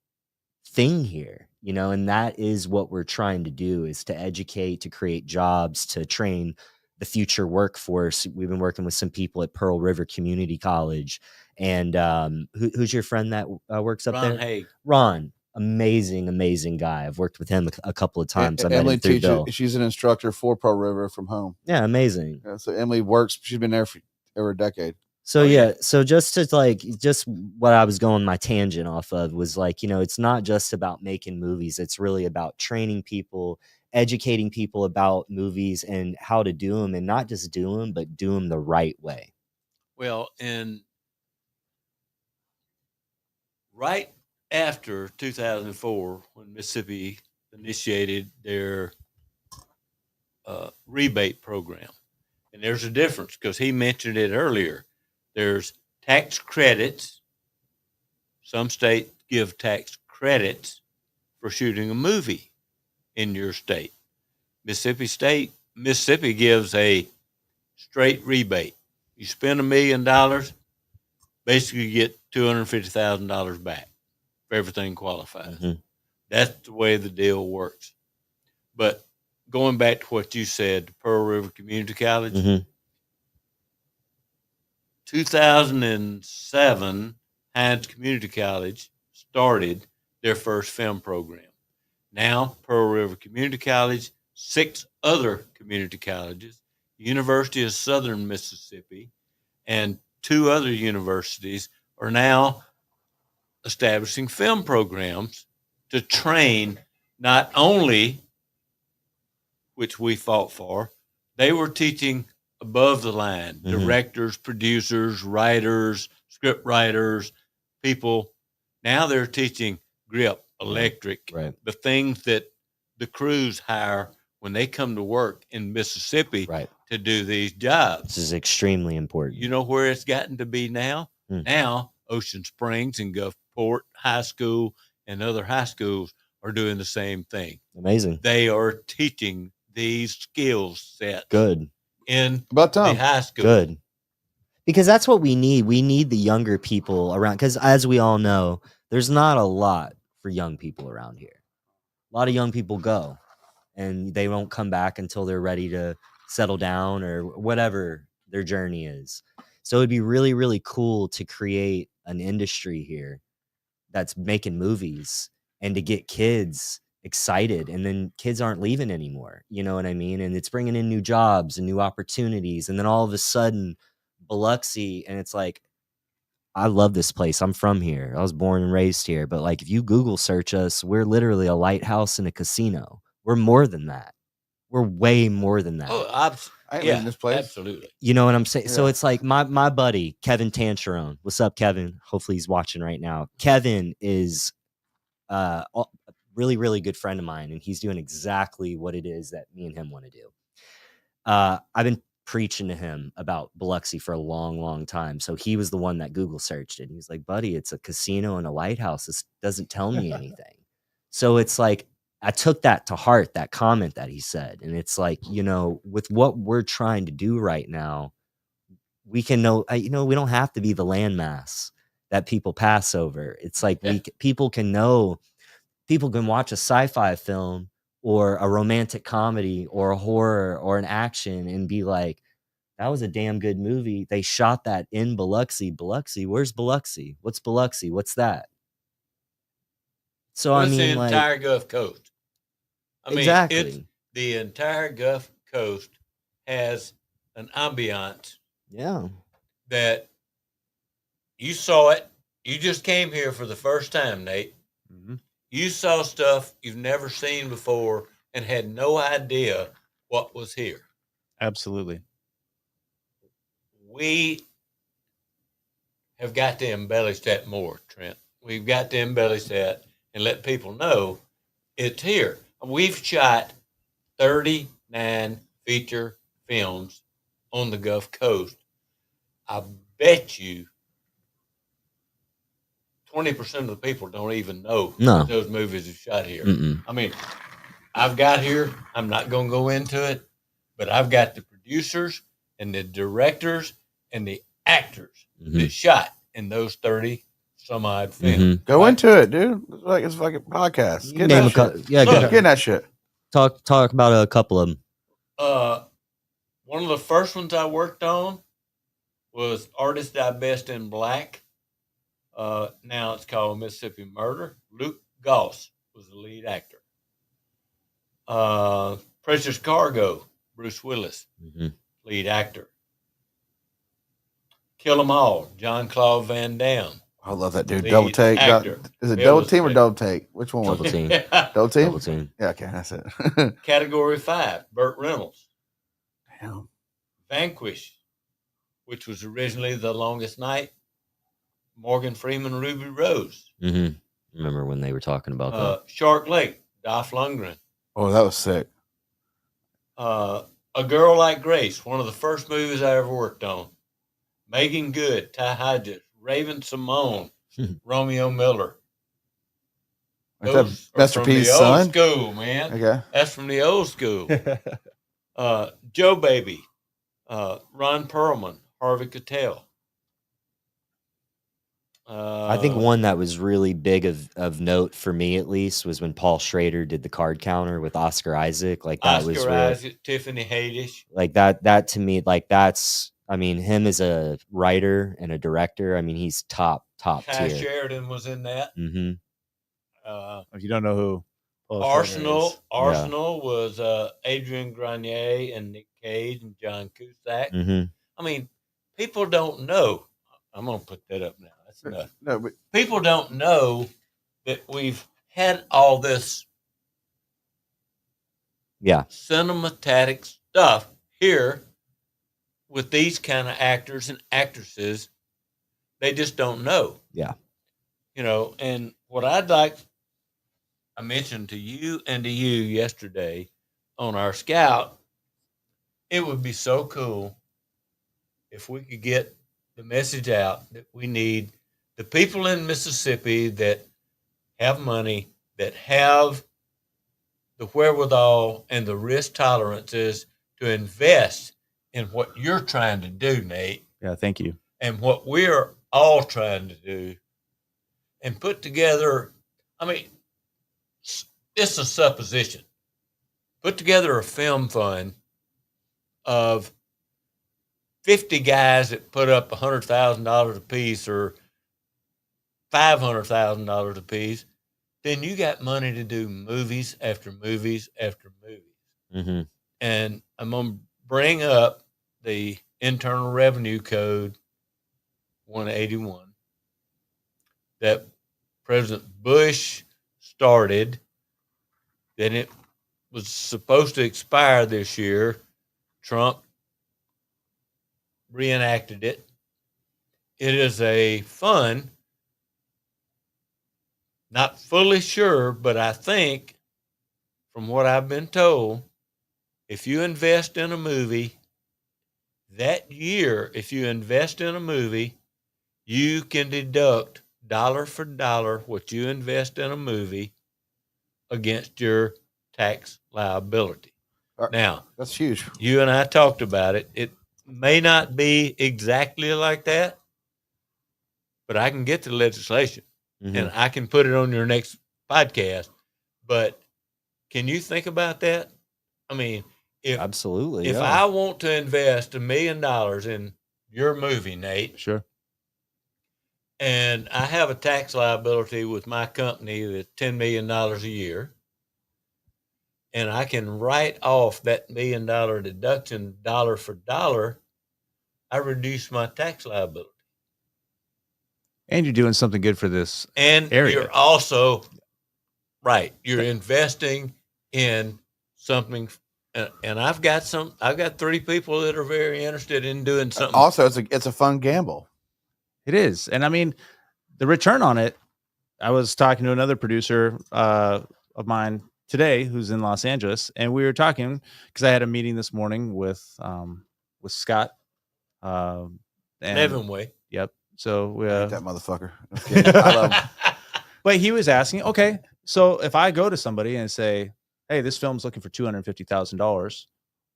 thing here, you know, and that is what we're trying to do, is to educate, to create jobs, to train the future workforce. We've been working with some people at Pearl River Community College, and who's your friend that works up Ron there? Haig. Ron, amazing guy. I've worked with him a couple of times. I met Emily him through teaches. Bill. She's an instructor for Pearl River from home. Yeah, amazing. Yeah, so Emily works. She's been there for over a decade. So Oh, yeah, yeah. so just what I was going my tangent off of was like, you know, it's not just about making movies. It's really about training people, educating people about movies and how to do them, and not just do them, but do them the right way. Well, and right after 2004, when Mississippi initiated their rebate program, and there's a difference because he mentioned it earlier. There's tax credits. Some states give tax credits for shooting a movie in your state. Mississippi gives a straight rebate. You spend $1 million, basically you get $250,000 back if everything qualifies. Mhm. That's the way the deal works. But going back to what you said, Pearl River Community College, Mhm. 2007, Hines Community College started their first film program. Now, Pearl River Community College, 6 other community colleges, University of Southern Mississippi, and 2 other universities are now establishing film programs to train not only, which we fought for, they were teaching above the line, Mhm. directors, producers, writers, script writers, people. Now they're teaching grip, electric, Right. the things that the crews hire when they come to work in Mississippi Right. to do these jobs. This is extremely important. You know where it's gotten to be now? Hmm. Now, Ocean Springs and Gulfport High School and other high schools are doing the same thing. Amazing. They are teaching these skill sets Good. in About the time. high school. Good. Because that's what we need. We need the younger people around, because as we all know, there's not a lot for young people around here. A lot of young people go and they won't come back until they're ready to settle down or whatever their journey is. So it'd be really, really cool to create an industry here that's making movies and to get kids excited, and then kids aren't leaving anymore. You know what I mean? And it's bringing in new jobs and new opportunities. And then all of a sudden, Biloxi, and it's like, I love this place. I'm from here. I was born and raised here. But like, if you Google search us, we're literally a lighthouse and a casino. We're more than that. we're way more than that. Oh, I ain't leaving this place. absolutely. You know what I'm saying? So Yeah. it's like my buddy, Kevin Tancherone. What's up, Kevin? Hopefully he's watching right now. Kevin is a really, really good friend of mine, and he's doing exactly what it is that me and him want to do. I've been preaching to him about Biloxi for a long, long time. So he was the one that Google searched it. And he's like, buddy, it's a casino and a lighthouse. This doesn't tell me anything. So it's like, I took that to heart, that comment that he said. And it's like, you know, with what we're trying to do right now, we can know, you know, we don't have to be the landmass that people pass over. It's like people can know, people can watch a sci-fi film or a romantic comedy or a horror or an action and be like, that was a damn good movie. They shot that in Biloxi. Biloxi, where's Biloxi? What's Biloxi? What's that? So Well, I it's mean, the like, entire Gulf Coast. I mean, exactly. it's the entire Gulf Coast has an ambiance Yeah. that you saw it. You just came here for the first time, Nate. Mhm. You saw stuff you've never seen before and had no idea what was here. Absolutely. We have got to embellish that more, Trent. We've got to embellish that and let people know it's here. We've shot 39 feature films on the Gulf Coast. I bet you 20% of the people don't even know No. those movies are shot here. Mm-mm. I mean, I've got here, I'm not going to go into it, but I've got the producers and the directors and the actors that shot in those 30 some odd films. Mhm. Go Right? into it, dude. It's like a podcast. You Get in name that a shit. yeah, Look. Get in that shit. talk about a couple of them. One of the first ones I worked on was Artist I Best in Black. Now it's called Mississippi Murder. Luke Goss was the lead actor. Precious Cargo, Bruce Willis, lead actor. Kill 'Em All, John Claude Van Damme. I love that dude. Lead Double take. actor. Is it It double was team or sick. double take? Which one was Double it? team. Double team? Double team. Yeah, okay, that's it. Category 5, Burt Reynolds. Damn. Vanquish, which was originally The Longest Night. Morgan Freeman, Ruby Rose. Remember when they were talking about that? Shark Lake, Dolph Lundgren. Oh, that was sick. A Girl Like Grace, one of the first movies I ever worked on. Megan Good, Ty Hodges, Raven Simone, Romeo Miller. Ain't that Those are Master from P's the old son? school, man. Okay. That's from the old school. Joe Baby, Ron Perlman, Harvey Keitel. I think one that was really big of note for me, at least, was when Paul Schrader did the card counter with Oscar Isaac. Like that was Oscar real, Isaac, Tiffany Haddish. like that to me, like that's. I mean, him as a writer and a director. I mean, he's top Kai tier. Sheridan was in that. If you don't know who Paul Schrader is. Arsenal was Adrian Grenier and Nick Cage and John Cusack. I mean, people don't know. I'm going to put that up now. That's enough. No, but People don't know that we've had all this cinematic stuff here with these kind of actors and actresses. They just don't know. Yeah. You know, and what I'd like, I mentioned to you and to you yesterday on our Scout, it would be so cool if we could get the message out that we need the people in Mississippi that have money, that have the wherewithal and the risk tolerances to invest in what you're trying to do, Nate. Yeah, thank you. And what we're all trying to do, and put together, I mean, it's a supposition. Put together a film fund of 50 guys that put up $100,000 a piece or $500,000 a piece, then you got money to do movies after movies after movies. And I'm going to bring up the Internal Revenue Code 181 that President Bush started. Then it was supposed to expire this year. Trump reenacted it. It is a fun, not fully sure, but I think from what I've been told, if you invest in a movie that year, if you invest in a movie, you can deduct dollar for dollar what you invest in a movie against your tax liability. Now, that's huge. You and I talked about it. It may not be exactly like that, but I can get the legislation and I can put it on your next podcast. But can you think about that? I mean, absolutely, if I want to invest $1 million in your movie, Nate, Sure, and I have a tax liability with my company that's $10 million a year, and I can write off that $1 million deduction dollar for dollar, I reduce my tax liability. and you're doing something good for this And area. you're also right. You're investing in something, and I've got 3 people that are very interested in doing something. Also, it's a fun gamble. It is, and I mean, the return on it. I was talking to another producer of mine today who's in Los Angeles, and we were talking because I had a meeting this morning with Scott and Evan Way. Yep. So we I hate that motherfucker. Okay. I love him. But he was asking, okay, so if I go to somebody and say, hey, this film's looking for $250,000,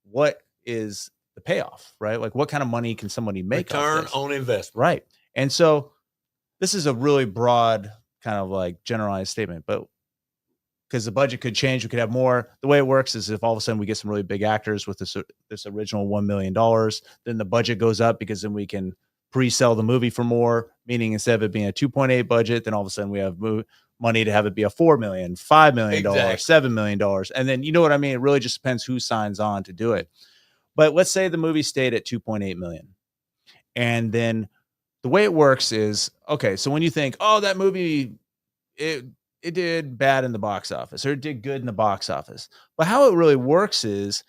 what is the payoff, right? Like, what kind of money can somebody make? Return on investment. Right. And so this is a really broad kind of like generalized statement, but because the budget could change, we could have more. The way it works is if all of a sudden we get some really big actors with this original $1 million, then the budget goes up because then we can pre-sell the movie for more, meaning instead of it being a 2.8 budget, then all of a sudden we have money to have it be a $4 million, $5 million, $7 million. And then, you know what I mean? It really just depends who signs on to do it. But let's say the movie stayed at 2.8 million. And then the way it works is, okay, so when you think, oh, that movie, it did bad in the box office or it did good in the box office. But how it really works is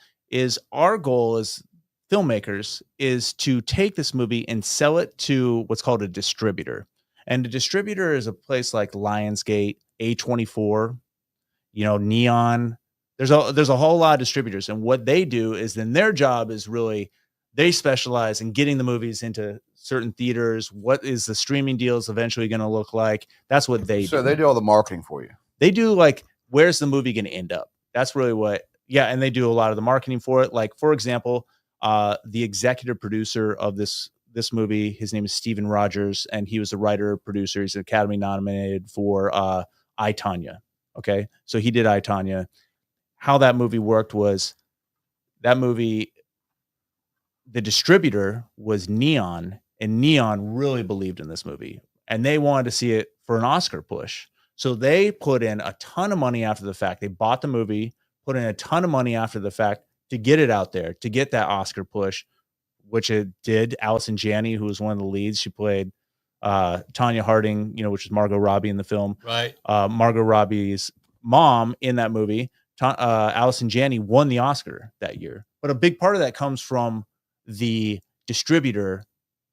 our goal as filmmakers is to take this movie and sell it to what's called a distributor. And a distributor is a place like Lionsgate, A24, Neon. There's a whole lot of distributors. And what they do is then their job is really, they specialize in getting the movies into certain theaters. What is the streaming deals eventually going to look like? That's what they do. So they do all the marketing for you. They do like, where's the movie going to end up? That's really and they do a lot of the marketing for it. Like, for example, the executive producer of this movie, his name is Steven Rogers, and he was a writer, producer. He's Academy nominated for I, Tonya. Okay. So he did I, Tonya. How that movie worked was that movie, the distributor was Neon, and Neon really believed in this movie and they wanted to see it for an Oscar push. So they put in a ton of money after the fact. They bought the movie, put in a ton of money after the fact to get it out there, to get that Oscar push, which it did. Allison Janney, who was one of the leads, she played Tonya Harding, which is Margot Robbie in the film. Right. Margot Robbie's mom in that movie, Allison Janney, won the Oscar that year. But a big part of that comes from the distributor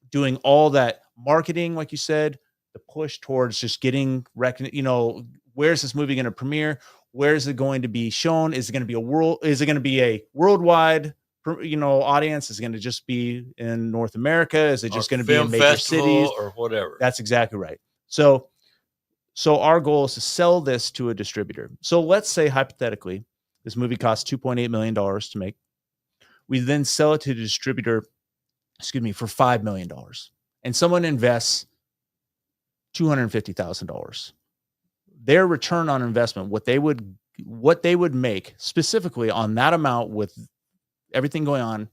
doing all that marketing, like you said, the push towards just getting where's this movie going to premiere? Where is it going to be shown? Is it going to be a worldwide, audience? Is it going to just be in North America? Is it just going to be in major cities or whatever? That's exactly right. So our goal is to sell this to a distributor. So let's say hypothetically, this movie costs $2.8 million to make. We then sell it to the distributor, for $5 million. And someone invests $250,000. Their return on investment, what they would make specifically on that amount with everything going on,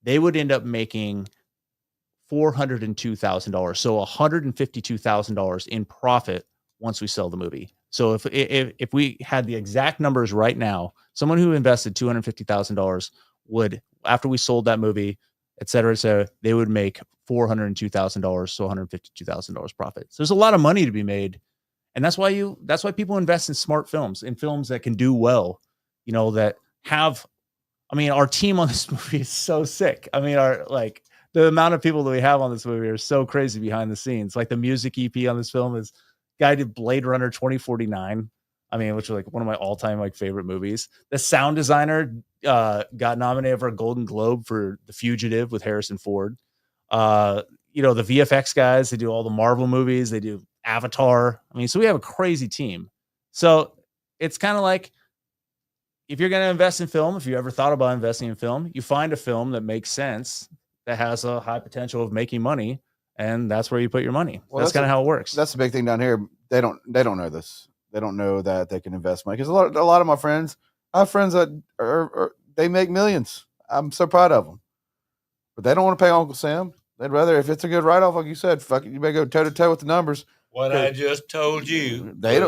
they would end up making $402,000. So $152,000 in profit once we sell the movie. So if we had the exact numbers right now, someone who invested $250,000 would, after we sold that movie, et cetera, they would make $402,000, so $152,000 profit. So there's a lot of money to be made. And that's why people invest in smart films, in films that can do well, that have, I mean, our team on this movie is so sick. I mean, the amount of people that we have on this movie are so crazy behind the scenes. Like the music EP on this film is guy did Blade Runner 2049. I mean, which is like one of my all-time like favorite movies. The sound designer got nominated for a Golden Globe for The Fugitive with Harrison Ford. You know, the VFX guys, they do all the Marvel movies, they do Avatar. I mean, so we have a crazy team. So it's kind of like, if you're going to invest in film, if you ever thought about investing in film, you find a film that makes sense, that has a high potential of making money, and that's where you put your money. Well, that's kind of how it works. That's the big thing down here. They don't know this. They don't know that they can invest money, because a lot of my friends, I have friends that they make millions. I'm so proud of them, but they don't want to pay Uncle Sam. They'd rather, if it's a good write-off, like you said, fuck it, you better go toe to toe with the numbers. What I just told you. They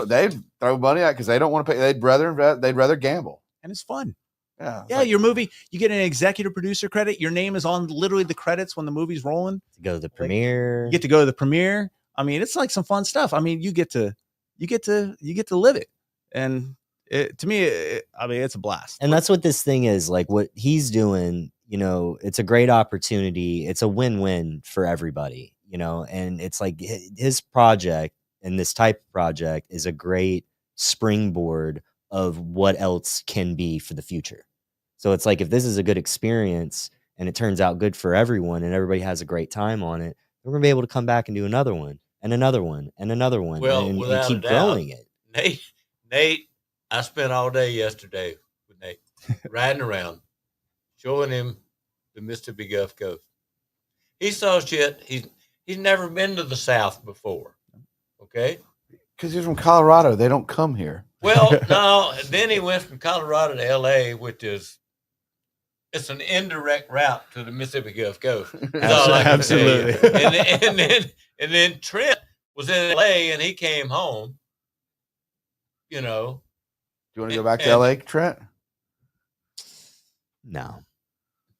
throw money out because they don't want to pay. They'd rather gamble. And it's fun. Yeah. Yeah. Your movie, you get an executive producer credit. Your name is on literally the credits when the movie's rolling. Go to the premiere. You get to go to the premiere. I mean, it's like some fun stuff. I mean, you get to live it. And to me, I mean, it's a blast. And that's what this thing is. Like what he's doing, you know, it's a great opportunity. It's a win-win for everybody, you know, and it's like his project and this type of project is a great springboard of what else can be for the future. So it's like, if this is a good experience and it turns out good for everyone and everybody has a great time on it, we're going to be able to come back and do another one and another one and another one, Well, and without keep a doubt, growing it. Nate, I spent all day yesterday with Nate riding around, showing him the Mississippi Gulf Coast. He saw shit. He's never been to the South before. Okay, because he's from Colorado. They don't come here. Well, no. Then he went from Colorado to L.A., which is it's an indirect route to the Mississippi Gulf Coast. Absolutely. And then Trent was in L.A. and he came home. You know. Do you want to go back to L.A., Trent? No.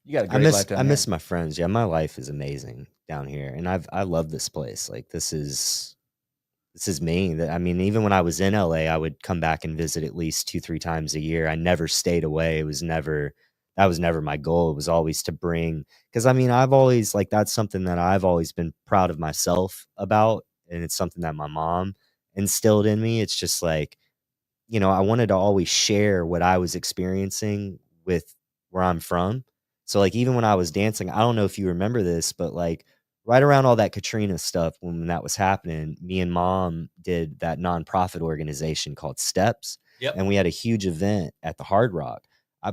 You got a great life down I here. miss my friends. Yeah, my life is amazing down here, and I love this place. Like this is me. I mean, even when I was in LA, I would come back and visit at least 2-3 times a year. I never stayed away. That was never my goal. It was always to bring, because I mean, I've always, like, that's something that I've always been proud of myself about, and it's something that my mom instilled in me. It's just like, you know, I wanted to always share what I was experiencing with where I'm from. So like, even when I was dancing, I don't know if you remember this, but like right around all that Katrina stuff, when that was happening, me and Mom did that nonprofit organization called Steps. Yep. And we had a huge event at the Hard Rock.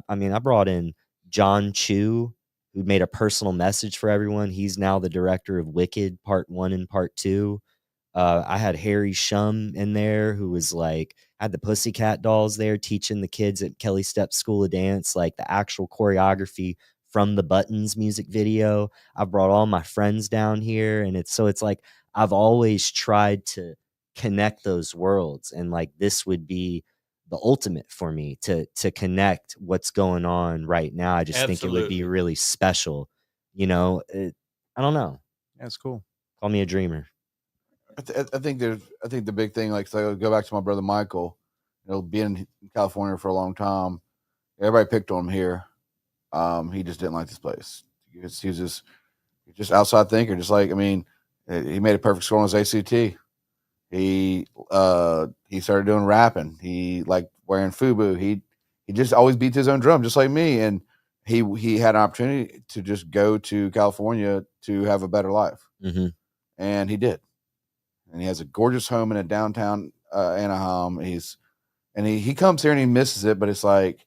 I mean, I brought in John Chu, who made a personal message for everyone. He's now the director of Wicked Part 1 and Part 2. I had Harry Shum in there, who was like, had the Pussycat Dolls there teaching the kids at Kelly Steps School of Dance, like the actual choreography from the Buttons music video. I brought all my friends down here, and it's like I've always tried to connect those worlds, and like this would be the ultimate for me to connect what's going on right now. I just think it would be really special, you know. I don't know. That's cool. Call me a dreamer. I think the big thing, like, so I go back to my brother Michael, you know, being in California for a long time, everybody picked on him here. He just didn't like this place. He was just outside thinker. Just like, I mean, he made a perfect score on his ACT. He started doing rapping. He liked wearing FUBU. He just always beats his own drum, just like me. And he had an opportunity to just go to California to have a better life. Mm-hmm. And he did. And he has a gorgeous home in a downtown Anaheim. He comes here and he misses it, but it's like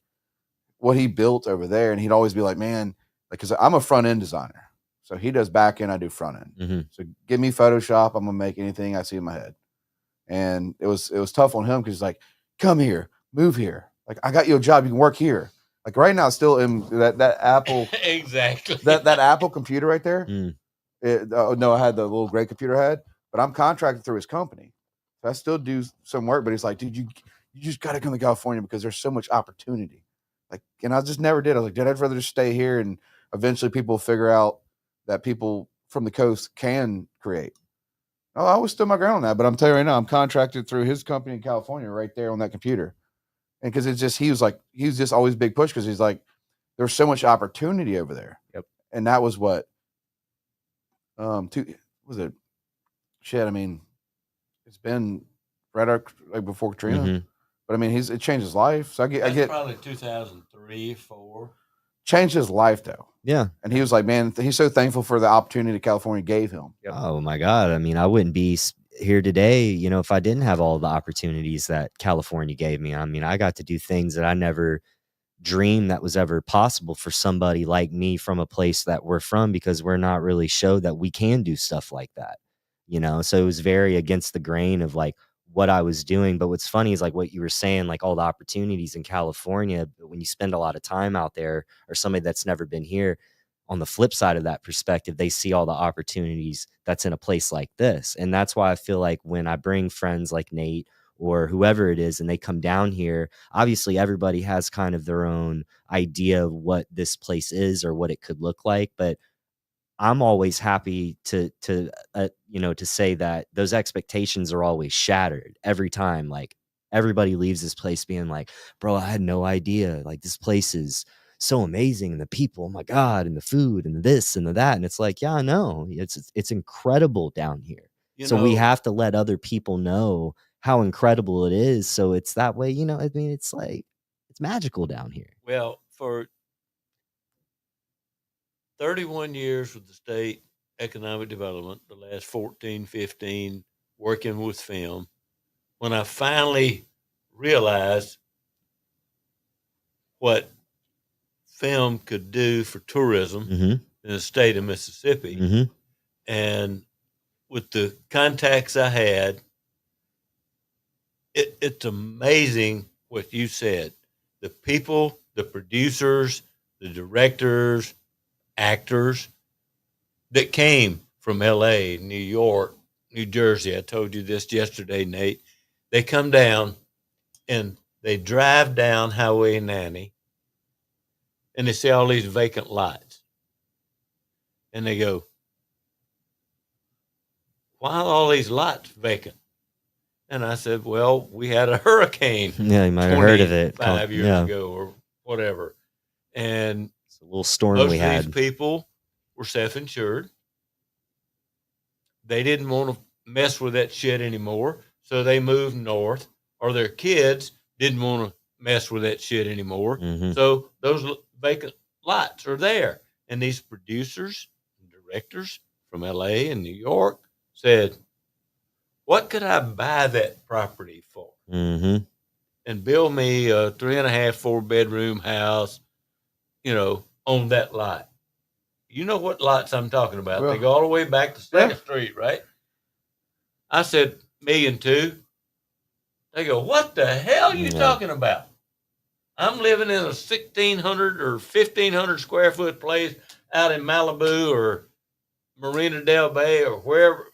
what he built over there. And he'd always be like, man, like, cause I'm a front end designer. So he does back end, I do front end. Mm-hmm. So give me Photoshop, I'm gonna make anything I see in my head. And it was tough on him because he's like, come here, move here. Like, I got you a job, you can work here. Like right now, still in that Apple exactly that Apple computer right there. Mm. No, I had the little gray computer I had, but I'm contracted through his company. So I still do some work, but he's like, dude, you just got to come to California because there's so much opportunity. Like, and I just never did. I was like, dude, I'd rather just stay here, and eventually people figure out that people from the coast can create. Oh, I was still my ground on that, but I'm telling you right now, I'm contracted through his company in California right there on that computer. And because it's just he was just always big push because he's like, there's so much opportunity over there. Yep. And that was what was it? Shit, I mean, it's been right out, like before Katrina. Mhm. But I mean, it changed his life. So I get probably 2003, 4. changed his life though. Yeah. And he was like, man, he's so thankful for the opportunity California gave him. Yep. Oh my God. I mean, I wouldn't be here today, you know, if I didn't have all the opportunities that California gave me. I mean, I got to do things that I never dreamed that was ever possible for somebody like me from a place that we're from, because we're not really showed that we can do stuff like that, you know? So it was very against the grain of like what I was doing. But what's funny is like what you were saying, like all the opportunities in California, but when you spend a lot of time out there, or somebody that's never been here, on the flip side of that perspective, they see all the opportunities that's in a place like this. And that's why I feel like when I bring friends like Nate or whoever it is and they come down here, obviously everybody has kind of their own idea of what this place is or what it could look like. But I'm always happy to you know, to say that those expectations are always shattered every time. Like everybody leaves this place being like, bro, I had no idea. Like this place is so amazing, and the people, oh my God, and the food and the this and the that. And it's like, yeah, I know. It's incredible down here. So we have to let other people know how incredible it is. So it's that way, you know, I mean, it's like, it's magical down here. Well, for 31 years with the state economic development, the last 14, 15, working with film, when I finally realized what film could do for tourism Mm-hmm. in the state of Mississippi, Mm-hmm. and with the contacts I had, it's amazing what you said. The people, the producers, the directors, actors that came from LA, New York, New Jersey. I told you this yesterday, Nate. They come down and they drive down Highway 90 and they see all these vacant lots. And they go, why are all these lots vacant? And I said, well, we had a hurricane. Yeah, you might have heard of it. 5 years Yeah. ago or whatever. And It's a little storm most we of had. these people were self-insured. They didn't want to mess with that shit anymore, so they moved north. Or their kids didn't want to mess with that shit anymore, Mhm. so those vacant lots are there. And these producers and directors from LA and New York said, what could I buy that property for? Mm-hmm. And build me a 3.5, 4-bedroom house, you know, on that lot. You know what lots I'm talking about. Well, they go all the way back to 2nd Street, right? I said, $1.2 million. They go, what the hell are you talking about? I'm living in a 1,600 or 1,500 square foot place out in Malibu or Marina del Bay or wherever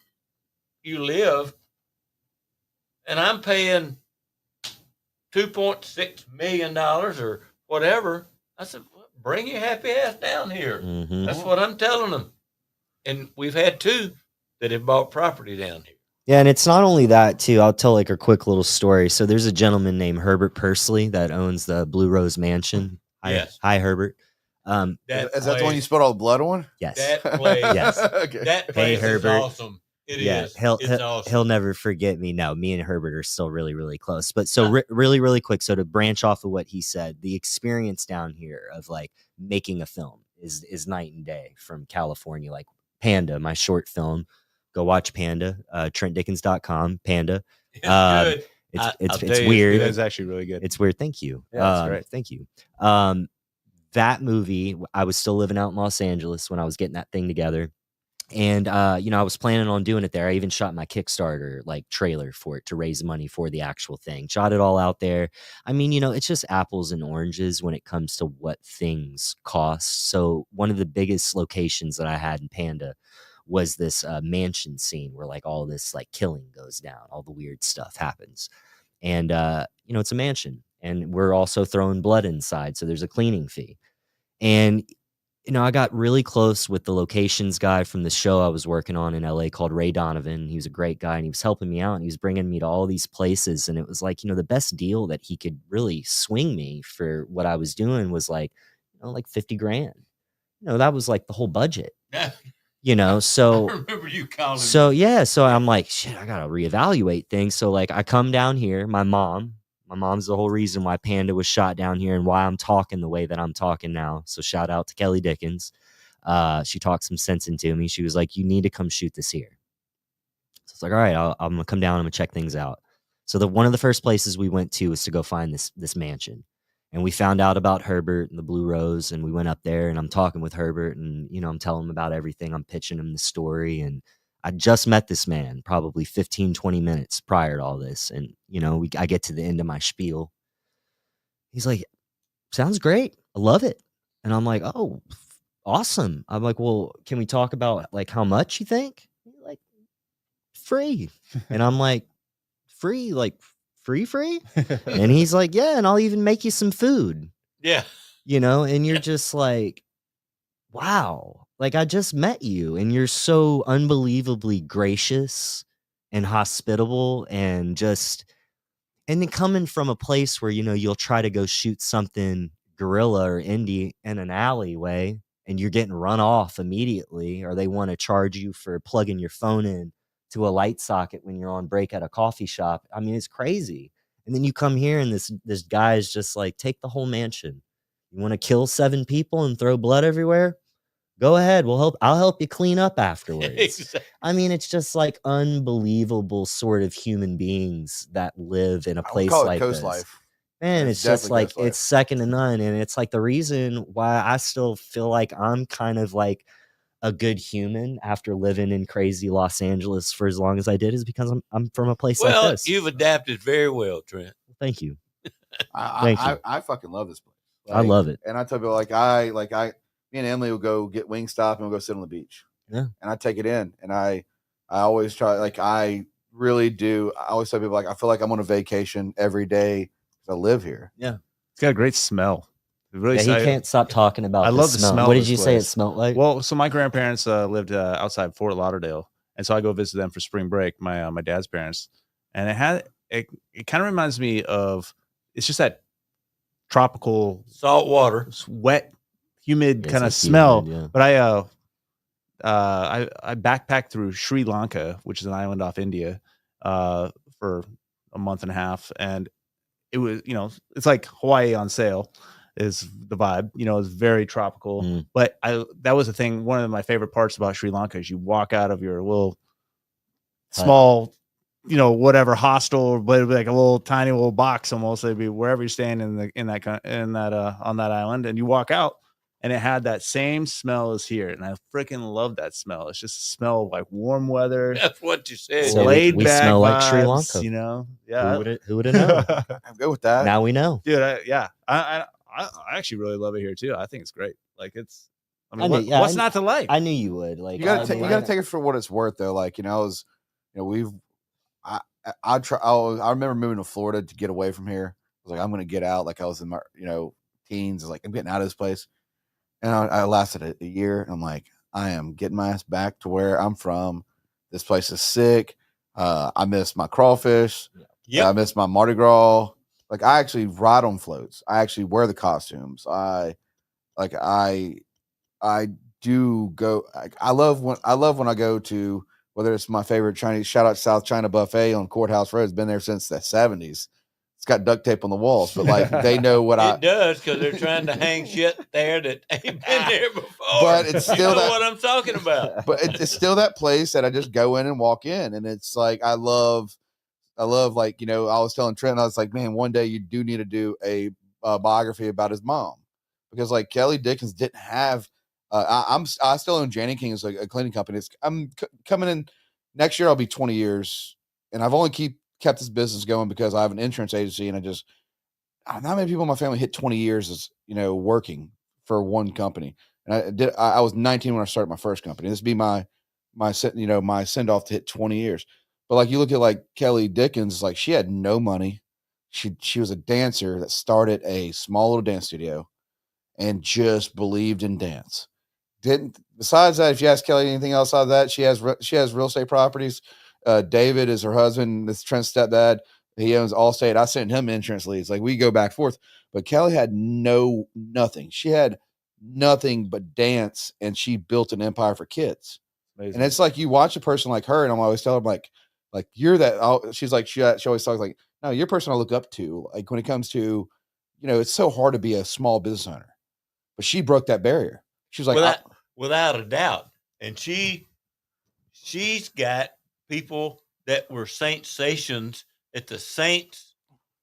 you live, and I'm paying $2.6 million or whatever. I said, well, bring your happy ass down here. Mm-hmm. That's what I'm telling them. And we've had 2 that have bought property down here. Yeah, and it's not only that too. I'll tell like a quick little story. So there's a gentleman named Herbert Pursley that owns the Blue Rose Mansion. Yes. Hi, Herbert. Is that the one you spilled all the blood on? Yes. That place, Yes. Okay. that place is Herbert. awesome. It Yeah, is. he'll It's awesome. he'll never forget me. No, me and Herbert are still really, really close. But so really quick. So to branch off of what he said, the experience down here of like making a film is night and day from California. Like Panda, my short film. Go watch Panda. TrentDickens.com. Panda. It's good. It's I'll tell it's you, weird. It is actually really good. It's weird. Thank you. Yeah, that's great. Thank you. That movie, I was still living out in Los Angeles when I was getting that thing together. And, you know, I was planning on doing it there. I even shot my Kickstarter like trailer for it to raise money for the actual thing. Shot it all out there. I mean, you know, it's just apples and oranges when it comes to what things cost. So one of the biggest locations that I had in Panda was this mansion scene where like all this like killing goes down, all the weird stuff happens. And, you know, it's a mansion and we're also throwing blood inside. So there's a cleaning fee. And I got really close with the locations guy from the show I was working on in LA called Ray Donovan. He was a great guy, and he was helping me out, and he was bringing me to all these places. And it was like, the best deal that he could really swing me for what I was doing was like, like 50 grand. That was like the whole budget, so I remember you calling So me. yeah, so I'm like, shit, I gotta reevaluate things. So like I come down here, my mom's the whole reason why Panda was shot down here and why I'm talking the way that I'm talking now. So shout out to Kelly Dickens. She talked some sense into me. She was like, you need to come shoot this here. So it's like, all right, I'm gonna come down, I'm gonna check things out. So one of the first places we went to was to go find this mansion. And we found out about Herbert and the Blue Rose, and we went up there, and I'm talking with Herbert, and I'm telling him about everything. I'm pitching him the story, and I just met this man probably 15, 20 minutes prior to all this. And, I get to the end of my spiel. He's like, sounds great. I love it. And I'm like, oh, awesome. I'm like, well, can we talk about like how much you think? He's like, free. And I'm like, free? Like free? And he's like, yeah, and I'll even make you some food. Yeah. And you're just like, wow, like I just met you and you're so unbelievably gracious and hospitable and then coming from a place where, you'll try to go shoot something guerrilla or indie in an alleyway and you're getting run off immediately, or they want to charge you for plugging your phone in to a light socket when you're on break at a coffee shop. I mean, it's crazy. And then you come here and this guy is just like, take the whole mansion. You want to kill 7 people and throw blood everywhere? Go ahead. I'll help you clean up afterwards. Exactly. I mean, it's just like unbelievable sort of human beings that live in a place like coast this. life. Man, it's just definitely like, coast life. it's second to none. And it's like the reason why I still feel like I'm kind of like a good human after living in crazy Los Angeles for as long as I did is because I'm from a place like this. You've adapted very well, Trent. Thank you. I, Thank you. I fucking love this place. I love it. And I tell people me and Emily will go get Wingstop and we'll go sit on the beach. Yeah. And I take it in, and I always try, like, I really do. I always tell people, like, I feel like I'm on a vacation every day because I live here. Yeah. It's got a great smell. It really, he can't stop talking about I love the smell. What of did you this say it place. smelled like? Well, so my grandparents lived outside Fort Lauderdale, and so I go visit them for spring break. My dad's parents, and it kind of reminds me of, it's just that tropical Salt water, wet, humid It's kind like of smell. humid, yeah. But I backpacked through Sri Lanka, which is an island off India, for a month and a half, and it was, it's like Hawaii on sale is the vibe. It's very tropical. But that was the thing. One of my favorite parts about Sri Lanka is you walk out of your little small, whatever hostel, but like a little tiny little box almost. It'd be wherever you're staying on that island, and you walk out, and it had that same smell as here, and I freaking love that smell. It's just a smell of like warm weather. that's what you said. So laid we back smell like Sri vibes, Lanka. Yeah. Who would have known? I'm good with that. Now we know. Dude, I actually really love it here too. I think it's great. Like it's, what's not to like? I knew you would. Like You gotta take it for what it's worth, though. Like, I remember moving to Florida to get away from here. I was like, I'm gonna get out. Like I was in my teens. I was like, I'm getting out of this place. And I lasted a year. And I'm like, I am getting my ass back to where I'm from. This place is sick. I miss my crawfish. Yep. I miss my Mardi Gras. Like, I actually ride on floats. I actually wear the costumes. I do go. I love when I go to, whether it's my favorite Chinese, shout out South China Buffet on Courthouse Road. It's been there since the 70s. It's got duct tape on the walls, but like they know what It does, because they're trying to hang shit there that ain't been there before. But it's still what I'm talking about. But it's still that place that I just go in and walk in, and it's like I love like, I was telling Trent, I was like, man, one day you do need to do a biography about his mom, because like Kelly Dickens didn't have. I still own Janney King as a cleaning company. I'm coming in next year. I'll be 20 years, and I've only kept this business going because I have an insurance agency, and not many people in my family hit 20 years as working for one company. And I was 19 when I started my first company. This would be my send off to hit 20 years. But like you look at like Kelly Dickens, like she had no money. She was a dancer that started a small little dance studio and just believed in dance. didn't. Besides that, if you ask Kelly anything else out of that, she has real estate properties. David is her husband. This Trent's stepdad. He owns Allstate. I sent him insurance leads. Like we go back and forth. But Kelly had nothing. She had nothing but dance, and she built an empire for kids. Amazing. And it's like you watch a person like her, and I'm always telling them like you're that. She's like she always talks like, no, you're a person I look up to. Like when it comes to, it's so hard to be a small business owner, but she broke that barrier. She was like, without a doubt, and she's got people that were Saint stations at the Saints.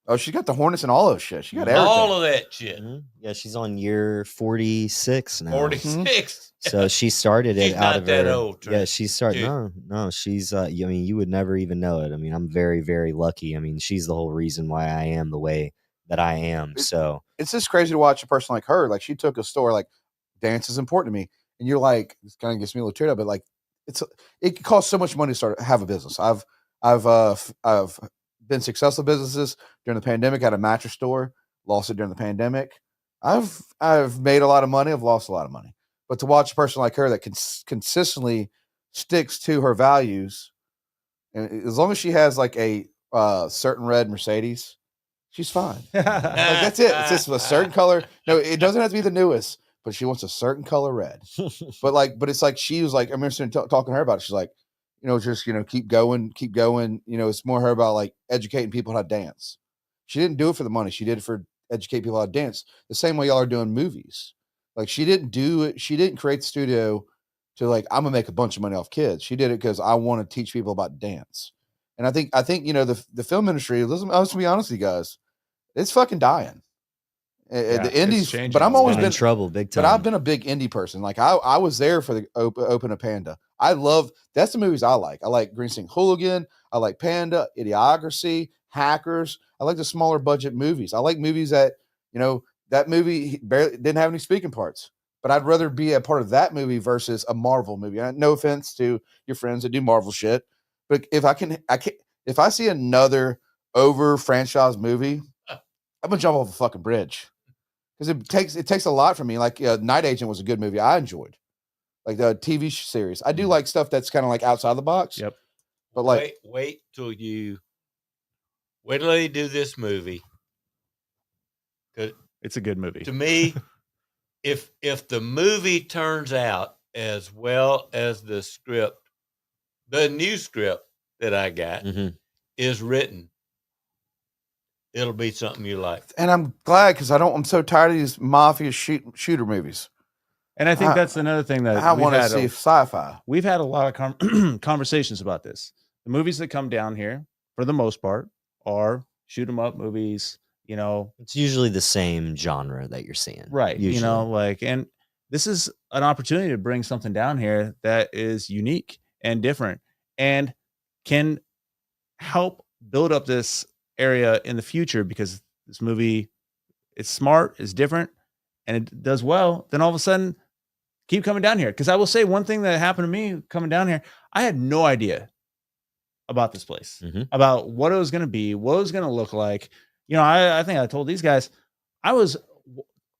Oh, she got the Hornets and all those shit. She got everything. All of that shit. Mm-hmm. Yeah, she's on year 46 now. 46. Mm-hmm. So she started it out of that her. old. Yeah, she's starting. No, she's. I mean, you would never even know it. I mean, I'm very, very lucky. I mean, she's the whole reason why I am the way that I am. So it's just crazy to watch a person like her. Like she took a store. Like dance is important to me, and you're like, this kind of gets me a little teared up. But like, it costs so much money to have a business. I've been successful businesses during the pandemic. I had a mattress store, lost it during the pandemic. I've made a lot of money. I've lost a lot of money. But to watch a person like her that consistently sticks to her values, and as long as she has like a certain red Mercedes, she's fine. Like, that's it. It's just a certain color. No, it doesn't have to be the newest, but she wants a certain color red. But it's like she was like, I remember talking to her about it. She's like, just keep going. It's more her about like educating people how to dance. She didn't do it for the money. She did it for educate people how to dance. The same way y'all are doing movies. Like she didn't do it. She didn't create the studio to like, I'm gonna make a bunch of money off kids. She did it because I want to teach people about dance. And I think the film industry. Listen, let's be honest with you guys, it's fucking dying. Yeah, the indies, but I'm always been in trouble big time. But I've been a big indie person. Like I was there for the Open a Panda. That's the movies I like. I like Green Sink Hooligan. I like Panda, Idiocracy, Hackers. I like the smaller budget movies. I like movies that, that movie barely didn't have any speaking parts, but I'd rather be a part of that movie versus a Marvel movie. No offense to your friends that do Marvel shit, but if if I see another over franchise movie, I'm gonna jump off a fucking bridge. Because it takes a lot from me. Like Night Agent was a good movie I enjoyed, like the TV series. I do like stuff that's kind of like outside the box. Yep. But like, wait till they do this movie. It's a good movie. To me, if the movie turns out as well as the script, the new script that I got is written, it'll be something you like. And I'm glad because I'm so tired of these mafia shooter movies. And I think that's another thing that I want to see sci-fi. We've had a lot of conversations about this. The movies that come down here, for the most part, are shoot 'em up movies. It's usually the same genre that you're seeing, right? Usually. And this is an opportunity to bring something down here that is unique and different, and can help build up this area in the future, because this movie, it's smart, it's different, and it does well. Then all of a sudden, keep coming down here. Because I will say one thing that happened to me coming down here, I had no idea about this place, about what it was going to be, what it was going to look like. I think I told these guys, I was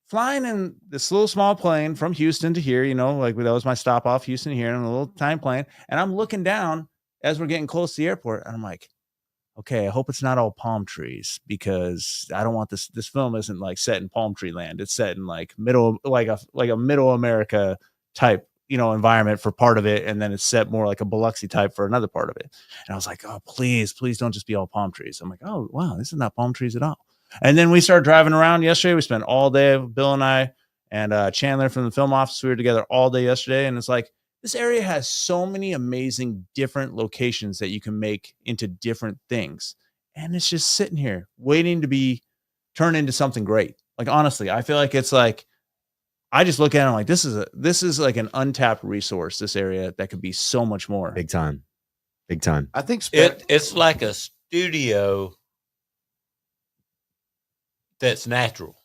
flying in this little small plane from Houston to here, like that was my stop off, Houston here, in a little tiny plane. And I'm looking down as we're getting close to the airport, and I'm like, okay, I hope it's not all palm trees, because I don't want this film isn't like set in palm tree land. It's set in like a middle America type, environment for part of it. And then it's set more like a Biloxi type for another part of it. And I was like, oh, please don't just be all palm trees. I'm like, oh, wow, this is not palm trees at all. And then we started driving around yesterday. We spent all day, Bill and I and Chandler from the film office. We were together all day yesterday. And it's like, this area has so many amazing different locations that you can make into different things. And it's just sitting here waiting to be turned into something great. Like, honestly, I feel like it's like, I just look at it like, this is like an untapped resource, this area that could be so much more. Big time. I think it's like a studio that's natural.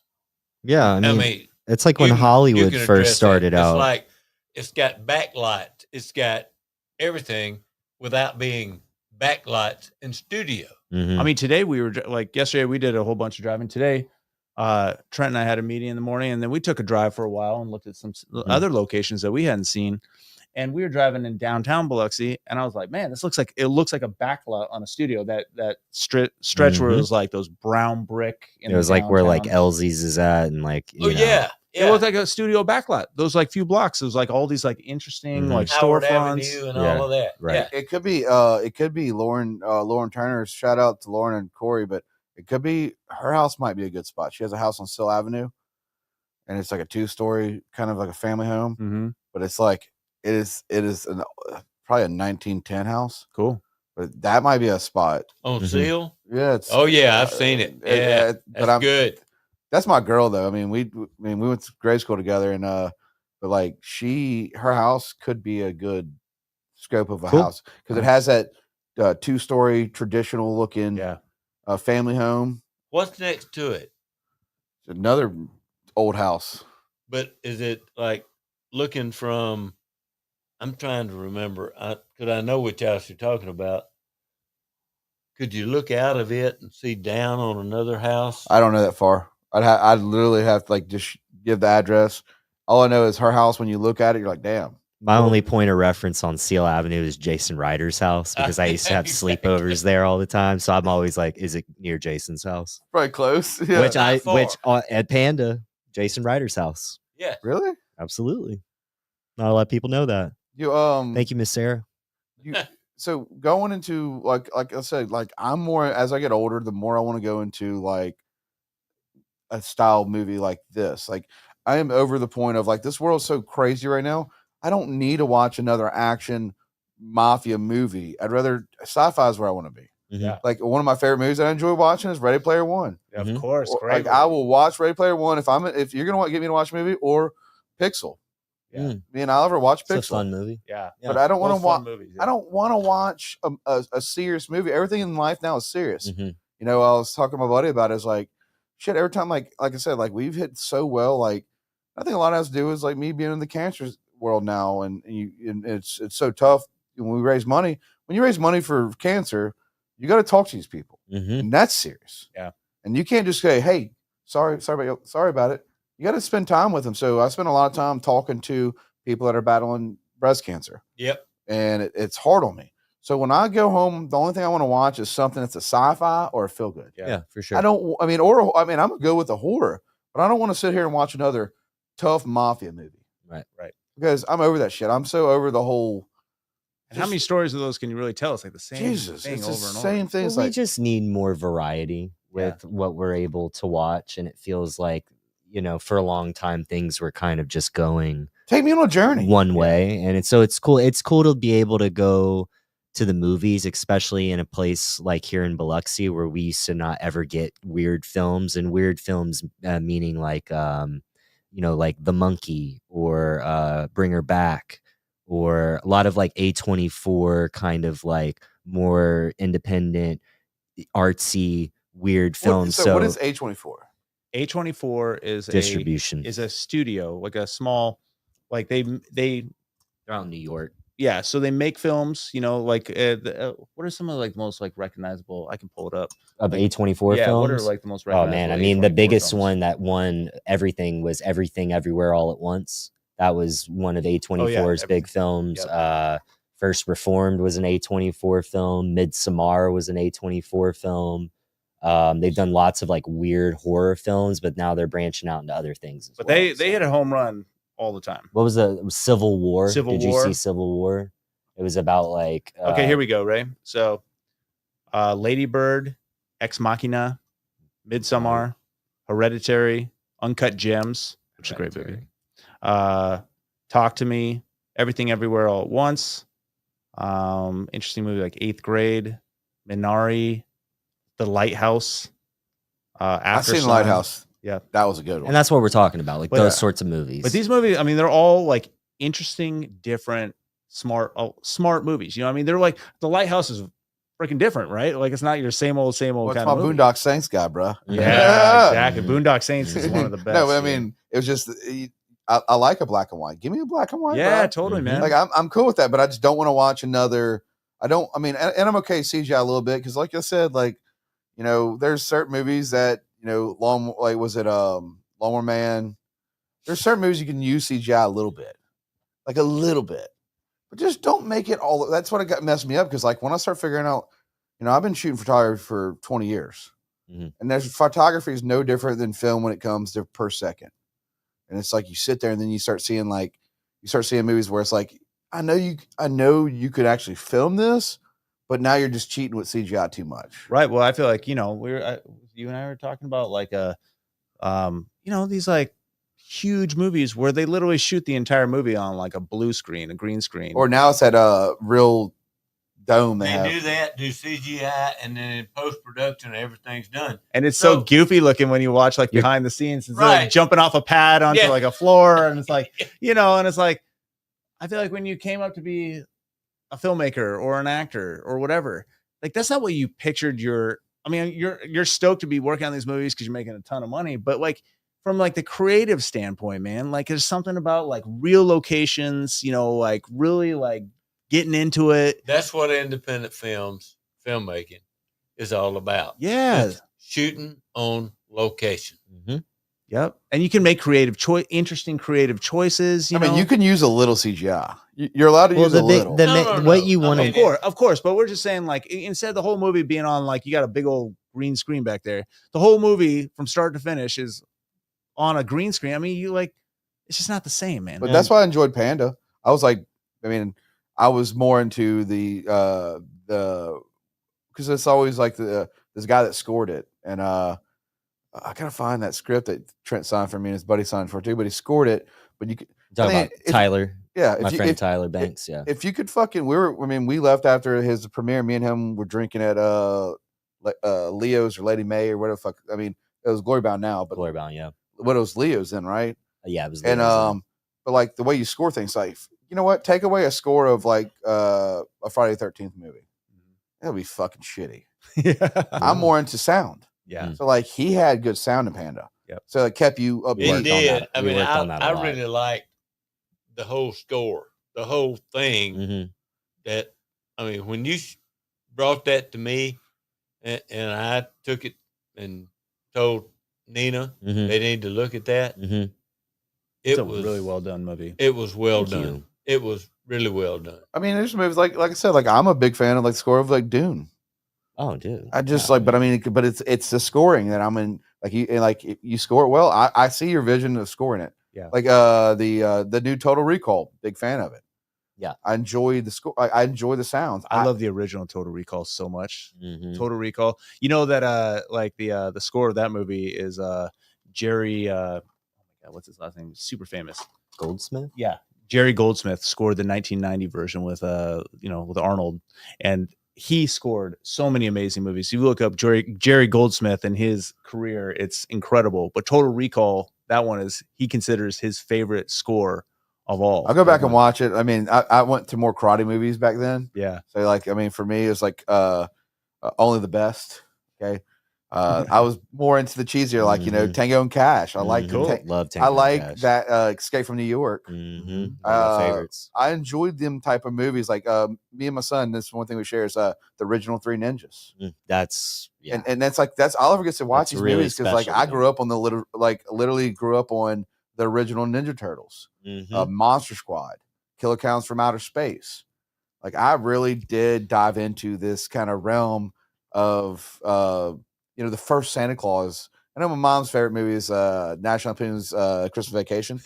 Yeah. I mean it's like when Hollywood first started out. It's like, it's got backlight. It's got everything without being backlights in studio. I mean, today we were like, yesterday we did a whole bunch of driving. Today, Trent and I had a meeting in the morning, and then we took a drive for a while and looked at some other locations that we hadn't seen. And we were driving in downtown Biloxi, and I was like, "Man, it looks like a backlot on a studio." That stretch where it was like those brown brick. It was like where like Elsie's is at, and like yeah. It looked like a studio backlot. Those like few blocks. It was like all these like interesting like Howard storefronts Avenue and all of that. Right. Yeah. It could be Lauren Turner's. Shout out to Lauren and Corey, but it could be her house. Might be a good spot. She has a house on Sill Avenue, and it's like a 2-story, kind of like a family home. But it's like it is probably a 1910 house. Cool. But that might be a spot on Seal. Yeah. It's, I've seen it. Yeah, that's good. That's my girl, though. I mean, we went to grade school together, and but like her house could be a good scope of a house because it has that 2-story traditional looking family home. What's next to it? It's another old house. But is it like looking from? I'm trying to remember because I know which house you're talking about. Could you look out of it and see down on another house? I don't know that far. I'd literally have to like just give the address. All I know is her house. When you look at it, you're like, damn. My only point of reference on Seal Avenue is Jason Ryder's house because I used to have sleepovers there all the time. So I'm always like, is it near Jason's house? Probably close. Yeah. Which at Panda, Jason Ryder's house. Yeah. Really? Absolutely. Not a lot of people know that. Thank you, Miss Sarah. So going into like I said, like I'm more as I get older, the more I want to go into like a style movie like this. Like I am over the point of like this world's so crazy right now. I don't need to watch another action mafia movie. I'd rather sci-fi is where I want to be. Yeah. Like one of my favorite movies that I enjoy watching is Ready Player One. Yeah, of course. Like I will watch Ready Player One if you're gonna get me to watch a movie or Pixel. Yeah. Me and I'll ever watch Pixel. It's a fun movie. Yeah. But I don't want to watch. Yeah. I don't want to watch a serious movie. Everything in life now is serious. Mm-hmm. You know, I was talking to my buddy about it. It's like shit. Every time, like I said, like we've hit so well. Like I think a lot has to do is like me being in the cancer world now, and it's so tough when we raise money. When you raise money for cancer, you got to talk to these people, and that's serious. Yeah, and you can't just say, "Hey, sorry about it." You got to spend time with them. So I spend a lot of time talking to people that are battling breast cancer. Yep, and it's hard on me. So when I go home, the only thing I want to watch is something that's a sci-fi or a feel good. Yeah, for sure. I'm gonna go with the horror, but I don't want to sit here and watch another tough mafia movie. Right. Because I'm over that shit. I'm so over the whole. And how many stories of those can you really tell? It's like the same thing it's over the and same over. thing. Well, It's we like, just need more variety with what we're able to watch, and it feels like for a long time things were kind of just going. Take me on a journey one way, and it's cool. It's cool to be able to go to the movies, especially in a place like here in Biloxi where we used to not ever get weird films, and weird films meaning like like The Monkey or Bring Her Back, or a lot of like A24 kind of like more independent, artsy, weird films. So what is A24? A24 is distribution. Is a studio, like a small, like they're out in New York. Yeah, so they make films, like what are some of like most like recognizable? I can pull it up. Of A24 films? What are like the most recognizable? Oh man, I mean the biggest one that won everything was Everything Everywhere All at Once. That was one of A24's big films. Yep. First Reformed was an A24 film. Midsommar was an A24 film. They've done lots of like weird horror films, but now they're branching out into other things. But they hit a home run all the time. What was it was Civil War? Did you see Civil War? It was about like okay, here we go, Ray. So Lady Bird, Ex Machina, Midsommar, Hereditary, Uncut Gems, which is a great movie. Talk to Me, Everything Everywhere All at Once. Interesting movie like 8th Grade, Minari, The Lighthouse. I've seen Lighthouse. Yeah, that was a good one. And that's what we're talking about, like those sorts of movies. But these movies, I mean, they're all like interesting, different, smart movies. You know what I mean? They're like The Lighthouse is freaking different, right? Like it's not your same old kind of movie. Boondock Saints guy, bro. Yeah, exactly. Boondock Saints is one of the best. No, I mean, it was just I like a black and white. Give me a black and white. Yeah, bro. Totally, man. Like I'm cool with that, but I just don't want to watch another. And I'm okay CGI a little bit because, like I said, like there's certain movies that was it Lawnmower Man? There's certain movies you can use CGI a little bit, like a little bit, but just don't make it all. That's what messed me up because like when I start figuring out, I've been shooting photography for 20 years, and there's photography is no different than film when it comes to per second, and it's like you sit there and then you start seeing movies where it's like I know you could actually film this, but now you're just cheating with CGI too much, right? Well, I feel like you and I were talking about like these like huge movies where they literally shoot the entire movie on like a blue screen, a green screen, or now it's at a real dome. They do that, do CGI, and then in post production, everything's done. And it's so goofy looking when you watch like behind the scenes. It's like jumping off a pad onto like a floor, and it's like and it's like I feel like when you came up to be a filmmaker or an actor or whatever, like that's not what you pictured. You're stoked to be working on these movies because you're making a ton of money, but like from like the creative standpoint, man, like there's something about like real locations, like really like getting into it. That's what independent filmmaking is all about. Yeah. It's shooting on location. Mm-hmm. Yep. And you can make interesting creative choices. You can use a little CGI. You're allowed to use a little. What you want to, of course, but we're just saying like instead of the whole movie being on like you got a big old green screen back there, the whole movie from start to finish is on a green screen. I mean, it's just not the same, man. But that's why I enjoyed Panda. I was like, I was more into the because it's always like this guy that scored it, and I gotta find that script that Trent signed for me and his buddy signed for too, but he scored it. But you could talk about Tyler, my friend Tyler Banks. Yeah, if you could we left after his premiere. Me and him were drinking at Leo's or Lady May or whatever the fuck. It was Glory Bound now, but Glory Bound, yeah. What it was Leo's then, right? Yeah, it was Leo's. And but like the way you score things, like you know what? Take away a score of like a Friday the 13th movie. It'll be fucking shitty. Yeah. I'm more into sound. Yeah. So like he had good sound in Panda. Yep. So it kept you up. He did. I really liked the whole score, the whole thing. Mm-hmm. That when you brought that to me, and I took it and told Nina they need to look at that. Mm-hmm. It was a really well done movie. It was well done. It was really well done. There's movies like I said, like I'm a big fan of like score of like Dune. Oh, dude. I just but it's the scoring that I'm in. Like you score it well. I see your vision of scoring it. Yeah. Like the new Total Recall, big fan of it. Yeah. I enjoy the score. I enjoy the sounds. I love the original Total Recall so much. Mm-hmm. Total Recall. You know that like the score of that movie is Jerry oh my god, what's his last name? Super famous. Goldsmith? Yeah. Jerry Goldsmith scored the 1990 version with with Arnold, and he scored so many amazing movies. You look up Jerry Goldsmith and his career, it's incredible. But Total Recall, that one he considers his favorite score of all. I'll go back and watch it. I went to more karate movies back then. Yeah. So for me, it's like Only the Best. Okay. I was more into the cheesier, like Tango and Cash. I like love Tango. I like and Cash. that Escape from New York. Mm-hmm. One of my favorites. I enjoyed them type of movies. Like me and my son, this is one thing we share is the original Three Ninjas. That's and that's all I get to watch these really movies because like I grew up on literally grew up on the original Ninja Turtles, Monster Squad, Killer Clowns from Outer Space. Like I really did dive into this kind of realm of the first Santa Claus. I know my mom's favorite movie is National Lampoon's Christmas Vacation,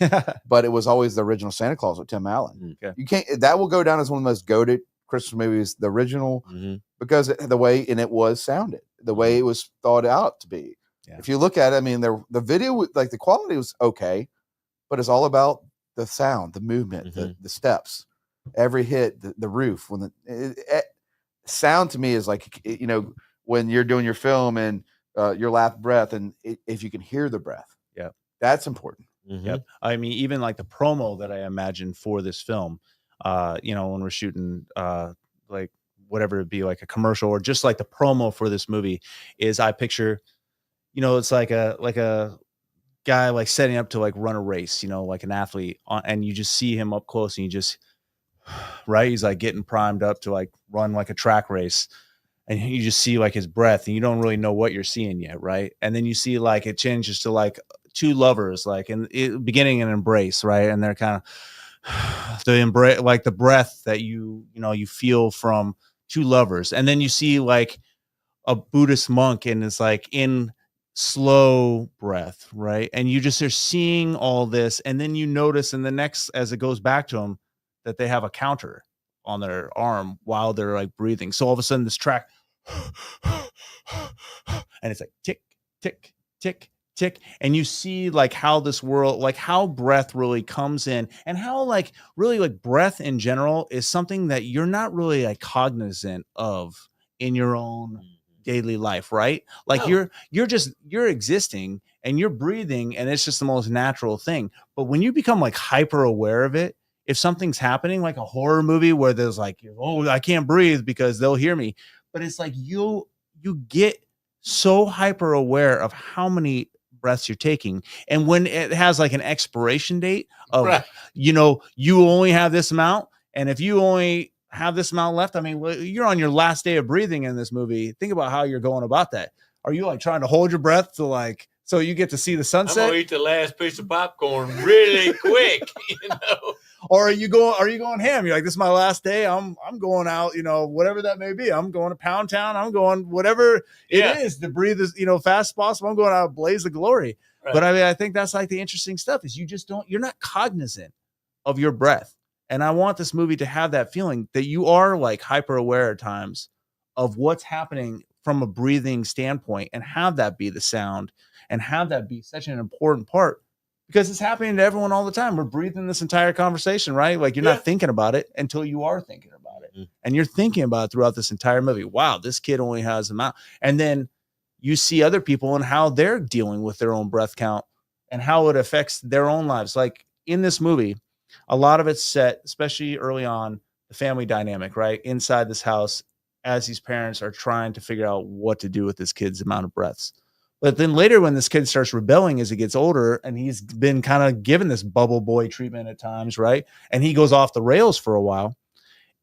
but it was always the original Santa Claus with Tim Allen. Okay. You can't. That will go down as one of the most goated Christmas movies, the original, because the way it was sounded, the way it was thought out to be. Yeah. If you look at it, the video, like the quality was okay, but it's all about the sound, the movement, the steps, every hit, the roof. When sound to me is like when you're doing your film and your last breath, and if you can hear the breath, that's important. Yep. Even like the promo that I imagined for this film, when we're shooting like whatever it be, like a commercial or just like the promo for this movie, is I picture, it's like a guy like setting up to like run a race, like an athlete, and you just see him up close and you just, right, he's like getting primed up to like run like a track race. and you just see like his breath, and you don't really know what you're seeing yet, right? And then you see like it changes to like two lovers, like beginning an embrace, right? And they're kind of the embrace, like the breath that you feel from two lovers, and then you see like a Buddhist monk, and it's like in slow breath, right? And you just are seeing all this, and then you notice in the next, as it goes back to them, that they have a counter on their arm while they're like breathing. So all of a sudden this track and it's like tick, tick, tick, tick. And you see like how this world, like how breath really comes in, and how like really like breath in general is something that you're not really like cognizant of in your own daily life, right? Like No. you're existing and you're breathing, and it's just the most natural thing. But when you become like hyper aware of it, if something's happening, like a horror movie where there's like, oh, I can't breathe because they'll hear me, but it's like you get so hyper aware of how many breaths you're taking, and when it has like an expiration date of Right. you only have this amount, and if you only have this amount left, I mean, you're on your last day of breathing in this movie. Think about how you're going about that. Are you like trying to hold your breath to like so you get to see the I'm sunset? gonna eat the last piece of popcorn really quick, Or are you going ham? You're like, this is my last day. I'm going out, whatever that may be. I'm going to Pound Town. I'm going whatever Yeah. it is to breathe as fast as possible. I'm going out of blaze of glory. Right. But I mean, I think that's like the interesting stuff is you're not cognizant of your breath. And I want this movie to have that feeling that you are like hyper aware at times of what's happening from a breathing standpoint, and have that be the sound, and have that be such an important part. Because it's happening to everyone all the time. We're breathing this entire conversation, right? Like you're not thinking about it until you are thinking about it. And you're thinking about it throughout this entire movie. Wow, this kid only has a amount. And then you see other people and how they're dealing with their own breath count and how it affects their own lives. Like in this movie, a lot of it's set, especially early on, the family dynamic, right? Inside this house, as these parents are trying to figure out what to do with this kid's amount of breaths. But then later when this kid starts rebelling as he gets older, and he's been kind of given this bubble boy treatment at times, right? And he goes off the rails for a while.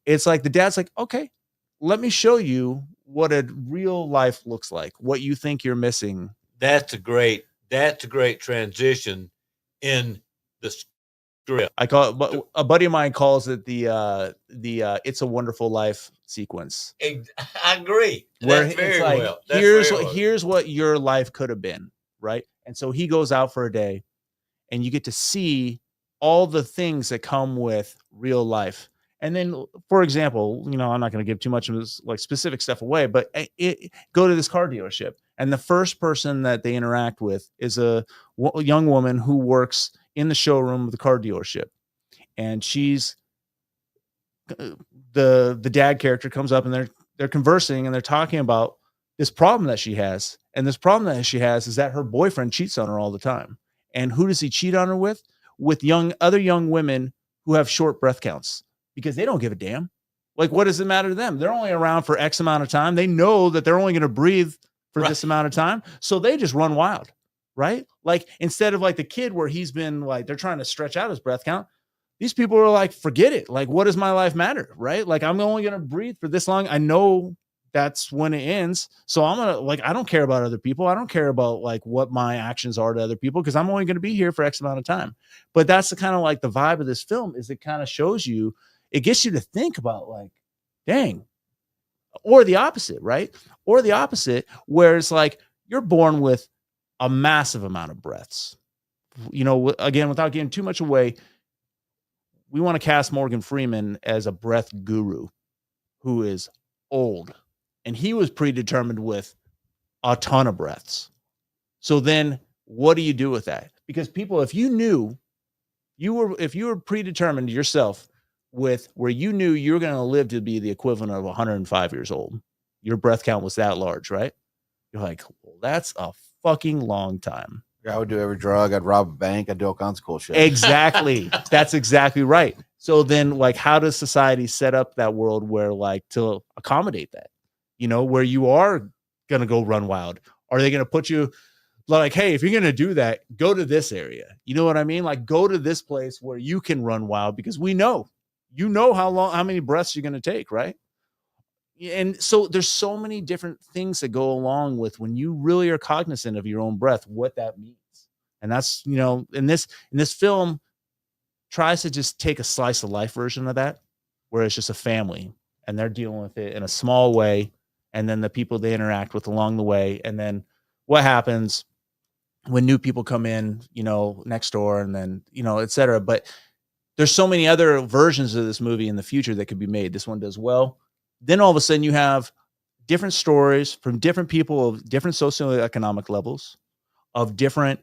It's like the dad's like, okay, let me show you what a real life looks like, what you think you're missing. That's a great transition in the script. I call it, but a buddy of mine calls it the It's a Wonderful Life sequence. I agree. Where That's very it's like, well. That's here's very what well. here's what your life could have been, right? And so he goes out for a day, and you get to see all the things that come with real life. And then, for example, I'm not going to give too much of this like specific stuff away, but go to this car dealership, and the first person that they interact with is a young woman who works in the showroom of the car dealership, and she's the dad character comes up, and they're conversing, and they're talking about this problem that she has. And this problem that she has is that her boyfriend cheats on her all the time. And who does he cheat on her with? With other young women who have short breath counts, because they don't give a damn. Like, what does it matter to them? They're only around for X amount of time. They know that they're only going to breathe for this amount of time. So they just run wild, right? Like, instead of like the kid where he's been like, they're trying to stretch out his breath count. These people are like, forget it. Like, what does my life matter? Right? Like, I'm only going to breathe for this long. I know that's when it ends. So I'm going to like, I don't care about other people. I don't care about like what my actions are to other people, because I'm only going to be here for X amount of time. But that's the kind of like the vibe of this film is it kind of shows you, it gets you to think about like, dang, or the opposite, right? Or the opposite, where it's like, you're born with a massive amount of breaths, again, without giving too much away. We want to cast Morgan Freeman as a breath guru who is old, and he was predetermined with a ton of breaths. So then what do you do with that? Because people, if you were predetermined yourself with where you knew you were going to live to be the equivalent of 105 years old, your breath count was that large, right? You're like, well, that's a fucking long time. I would do every drug. I'd rob a bank. I'd do all kinds of cool shit. Exactly. That's exactly right. So then, like, how does society set up that world where, like, to accommodate that, where you are going to go run wild? Are they going to put you like, hey, if you're going to do that, go to this area? You know what I mean? Like, go to this place where you can run wild, because we know, how many breaths you're going to take, right? And so there's so many different things that go along with when you really are cognizant of your own breath, what that means. And that's, in this film tries to just take a slice of life version of that, where it's just a family and they're dealing with it in a small way. And then the people they interact with along the way. And then what happens when new people come in, next door, and then, et cetera. But there's so many other versions of this movie in the future that could be made. This one does well. Then all of a sudden you have different stories from different people of different socioeconomic levels, of different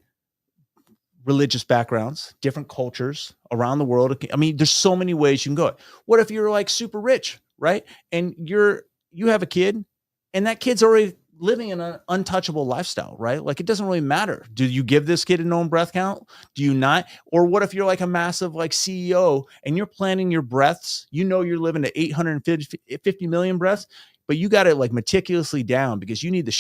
religious backgrounds, different cultures around the world. I mean, there's so many ways you can go. What if you're like super rich, right? And you have a kid and that kid's already living in an untouchable lifestyle, right? Like, it doesn't really matter. Do you give this kid a known breath count? Do you not? Or what if you're like a massive like CEO and you're planning your breaths? You're living to 850 million breaths, but you got it like meticulously down because you need the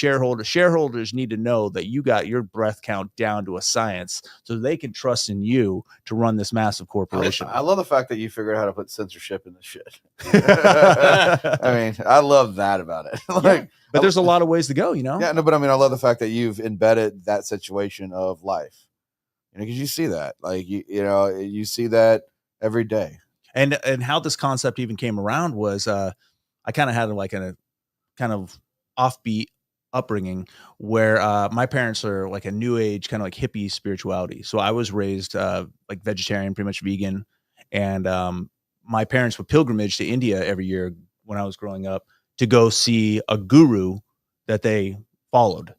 shareholders need to know that you got your breath count down to a science so they can trust in you to run this massive corporation. I love the fact that you figured out how to put censorship in this shit. I mean, I love that about it. But there's a lot of ways to go, Yeah, no, but I mean, I love the fact that you've embedded that situation of life, because you see that, like, you see that every day. And how this concept even came around was, I kind of had like a kind of offbeat upbringing where my parents are like a new age, kind of like hippie spirituality. So I was raised like vegetarian, pretty much vegan. And my parents would pilgrimage to India every year when I was growing up to go see a guru that they followed.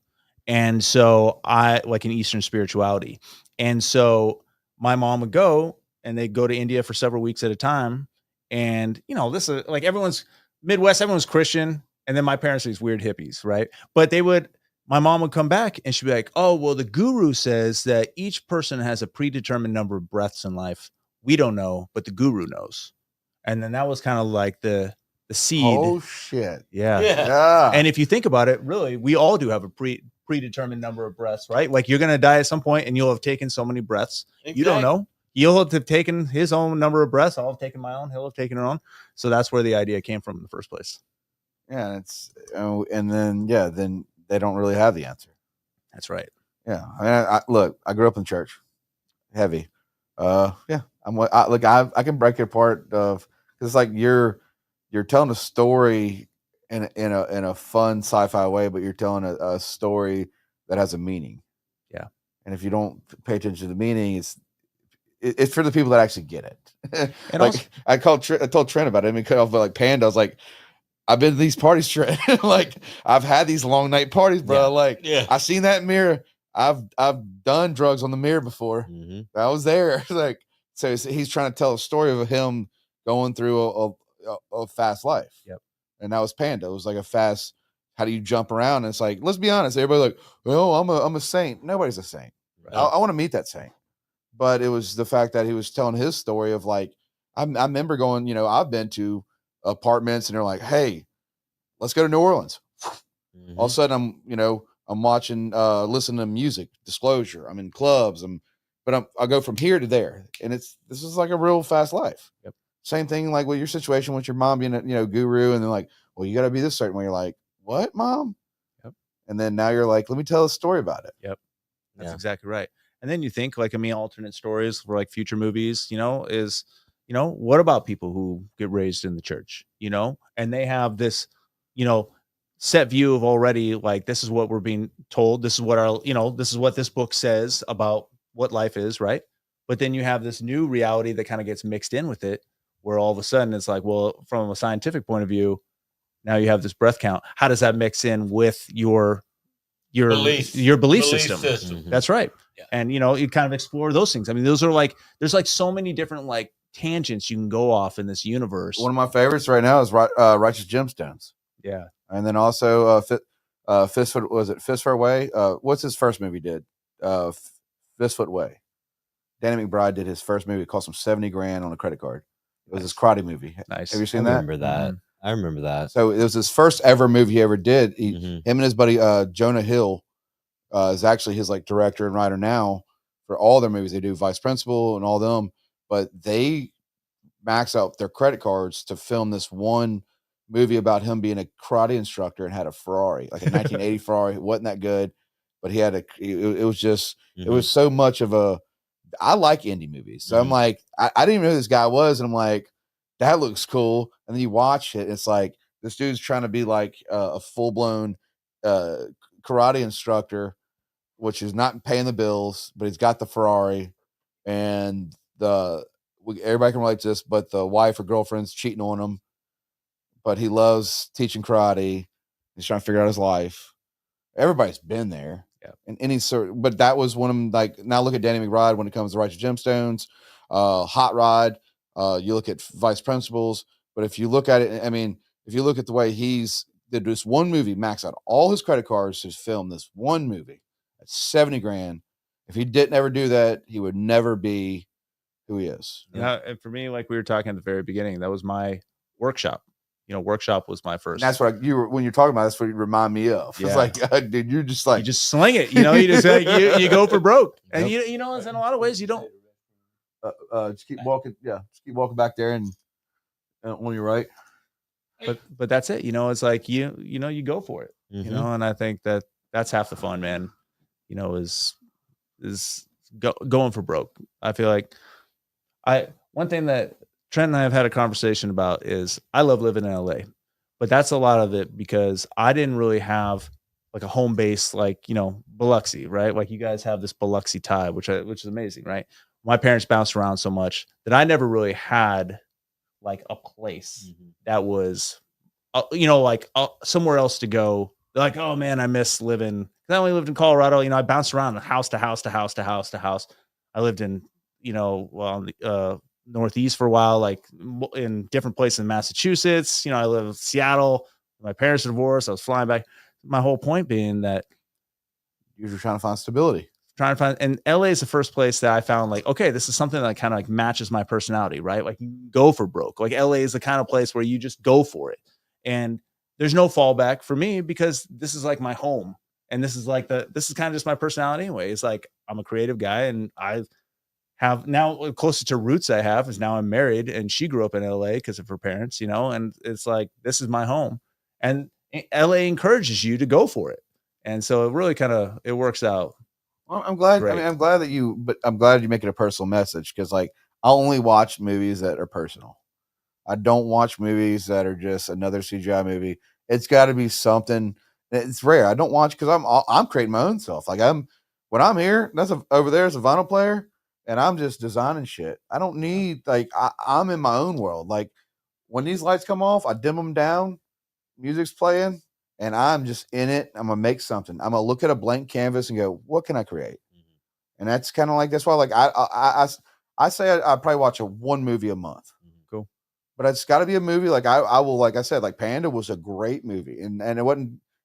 And so I like an Eastern spirituality. And so my mom would go and they'd go to India for several weeks at a time. And, this is like everyone's Midwest, everyone's Christian. And then my parents are these weird hippies, right? But my mom would come back and she'd be like, oh, well, the guru says that each person has a predetermined number of breaths in life. We don't know, but the guru knows. And then that was kind of like the seed. Oh, shit. Yeah. And if you think about it, really, we all do have a predetermined number of breaths, right? Like, you're going to die at some point and you'll have taken so many breaths. Exactly. You don't know. You'll have taken his own number of breaths. I'll have taken my own. He'll have taken her own. So that's where the idea came from in the first place. Yeah. And then they don't really have the answer. That's right. Yeah. I mean, I grew up in church, heavy. Yeah. I can break it apart because it's like you're telling a story in a fun sci-fi way, but you're telling a story that has a meaning. Yeah. And if you don't pay attention to the meaning, it's for the people that actually get it. And like, I told Trent about it. I mean, cut off like Panda. I was like, I've been to these parties, Trent. Like, I've had these long night parties, bro. Yeah. Like, I seen that mirror. I've done drugs on the mirror before. Mm-hmm. I was there. Like, so he's trying to tell a story of him going through a fast life. Yep. And that was Panda. It was like a fast. How do you jump around? And it's like, let's be honest. Everybody's like, well, I'm a saint. Nobody's a saint. Right. I want to meet that saint. But it was the fact that he was telling his story of like, I remember going, I've been to apartments and they're like, hey, let's go to New Orleans. Mm-hmm. All of a sudden I'm watching, listening to music, Disclosure. I'm in clubs. I'll go from here to there. And this is like a real fast life. Yep. Same thing like with your situation with your mom being a, guru. And they're like, well, you got to be this certain way. You're like, what, Mom? Yep. And then now you're like, let me tell a story about it. Yep. That's exactly right. And then you think like, alternate stories for like future movies, is, what about people who get raised in the church, and they have this, set view of already like, this is what we're being told. This is what this is what this book says about what life is. Right. But then you have this new reality that kind of gets mixed in with it, where all of a sudden it's like, well, from a scientific point of view, now you have this breath count. How does that mix in with your belief system? Mm-hmm. That's right. Yeah. And, you kind of explore those things. I mean, those are like, there's like so many different like tangents you can go off in this universe. One of my favorites right now is Righteous Gemstones. Yeah. And then also Fistfoot Way. What's his first movie did? Fistfoot Way. Danny McBride did his first movie. It cost him $70,000 on a credit card. It was his karate movie. Nice. Have you seen that? I remember that. So it was his first ever movie he ever did. Him and his buddy Jonah Hill is actually his like director and writer now for all their movies. They do Vice Principal and all them, but they max out their credit cards to film this one movie about him being a karate instructor and had a Ferrari, like a 1980 Ferrari. It wasn't that good, but he had it was just, it was so much of a, I like indie movies. So I'm like, I didn't even know who this guy was. And I'm like, that looks cool. And then you watch it. It's like, this dude's trying to be like a full blown karate instructor, which is not paying the bills, but he's got the Ferrari, and everybody can relate to this, but the wife or girlfriend's cheating on him, but he loves teaching karate. He's trying to figure out his life. Everybody's been there. Yeah. And any sort, but that was one of them. Like, now look at Danny McBride when it comes to Righteous Gemstones, Hot Rod. You look at Vice Principals, but if you look at it, I mean, if you look at the way he's did this one movie, max out all his credit cards to film this one movie at $70,000. If he didn't ever do that, he would never be who he is. Yeah, and for me, like we were talking at the very beginning, that was my workshop. Workshop was my first. And that's what when you're talking about, that's what you remind me of. Yeah. It's like, dude, you're just like, you just sling it. You just like, you go for broke, and in a lot of ways you don't. Just keep walking. Yeah, just keep walking back there and on your right. But that's it. It's like you go for it. And I think that's half the fun, man. Is going for broke. I feel like one thing that Trent and I have had a conversation about is I love living in LA, but that's a lot of it because I didn't really have like a home base, like, Biloxi, right? Like you guys have this Biloxi tie, which is amazing, right? My parents bounced around so much that I never really had like a place that was, somewhere else to go. They're like, oh man, I miss living. Cause I only lived in Colorado. I bounced around house to house to house to house to house. I lived in, Northeast for a while, like in different places in Massachusetts. I live in Seattle. My parents were divorced. I was flying back. My whole point being that you're trying to find stability. And LA is the first place that I found like, okay, this is something that kind of like matches my personality, right? Like you go for broke. Like LA is the kind of place where you just go for it. And there's no fallback for me because this is like my home. And this is kind of just my personality anyway. It's like, I'm a creative guy and I have now closest to roots I have is now I'm married and she grew up in LA because of her parents, and it's like, this is my home and LA encourages you to go for it. And so it really it works out. Well, I'm glad. Great. I mean, I'm glad you make it a personal message because like I only watch movies that are personal. I don't watch movies that are just another CGI movie. It's got to be something. It's rare. I don't watch because I'm creating my own self. Like when I'm here, over there is a vinyl player. And I'm just designing shit. I don't need I'm in my own world. Like when these lights come off, I dim them down, music's playing, and I'm just in it. I'm gonna make something. I'm gonna look at a blank canvas and go, what can I create? And that's kind of like that's why like I say I probably watch one movie a month. Cool. But it's got to be a movie like I will, like I said, like Panda was a great movie, and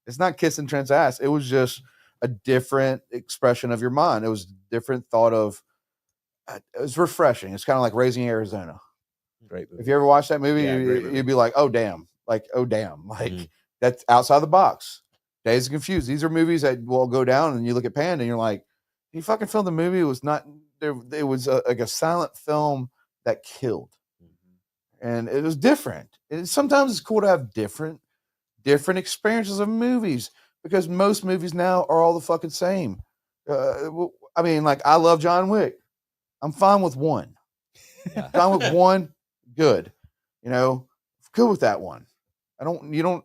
it's not kissing Trent's ass. It was just a different expression of your mind. It was a different thought of. It was refreshing. It's kind of like Raising Arizona. Great movie. If you ever watch that movie, you'd be like, oh damn, like that's outside the box. Days of Confused. These are movies that will go down, and you look at Panda, and you're like, you fucking filmed the movie. It was not there. It was like a silent film that killed, and it was different. Sometimes it's cool to have different experiences of movies because most movies now are all the fucking same. I mean, like I love John Wick. I'm fine with one. Yeah. Fine with one, good. Good with that one. You don't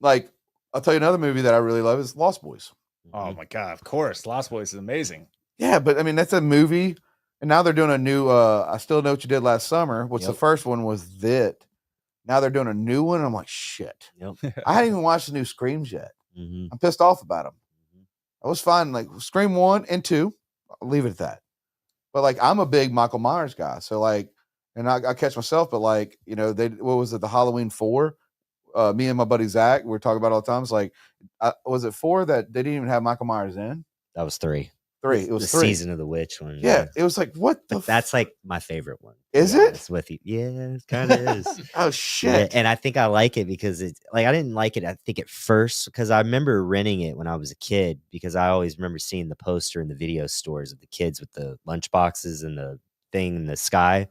like, I'll tell you another movie that I really love is Lost Boys. Oh my God, of course. Lost Boys is amazing. Yeah, but I mean, that's a movie. And now they're doing a new, I Still Know What You Did Last Summer, which the first one was that. Now they're doing a new one. And I'm like, shit. Yep. I hadn't even watched the new Screams yet. Mm-hmm. I'm pissed off about them. I was fine. Like Scream 1 and 2, I'll leave it at that. But like, I'm a big Michael Myers guy. So like, and I catch myself, but like, what was it? The Halloween 4, me and my buddy Zach, we're talking about all the time. It's like, was it 4 that they didn't even have Michael Myers in? That was 3. 3. It was the 3. Season of the Witch one. Yeah. It was like, what the that's like my favorite one. Is it? It's with you. Yeah, it kind of is. Oh shit. Yeah, and I think I like it because it's like I didn't like it, I think at first, because I remember renting it when I was a kid because I always remember seeing the poster in the video stores of the kids with the lunch boxes and the thing in the sky.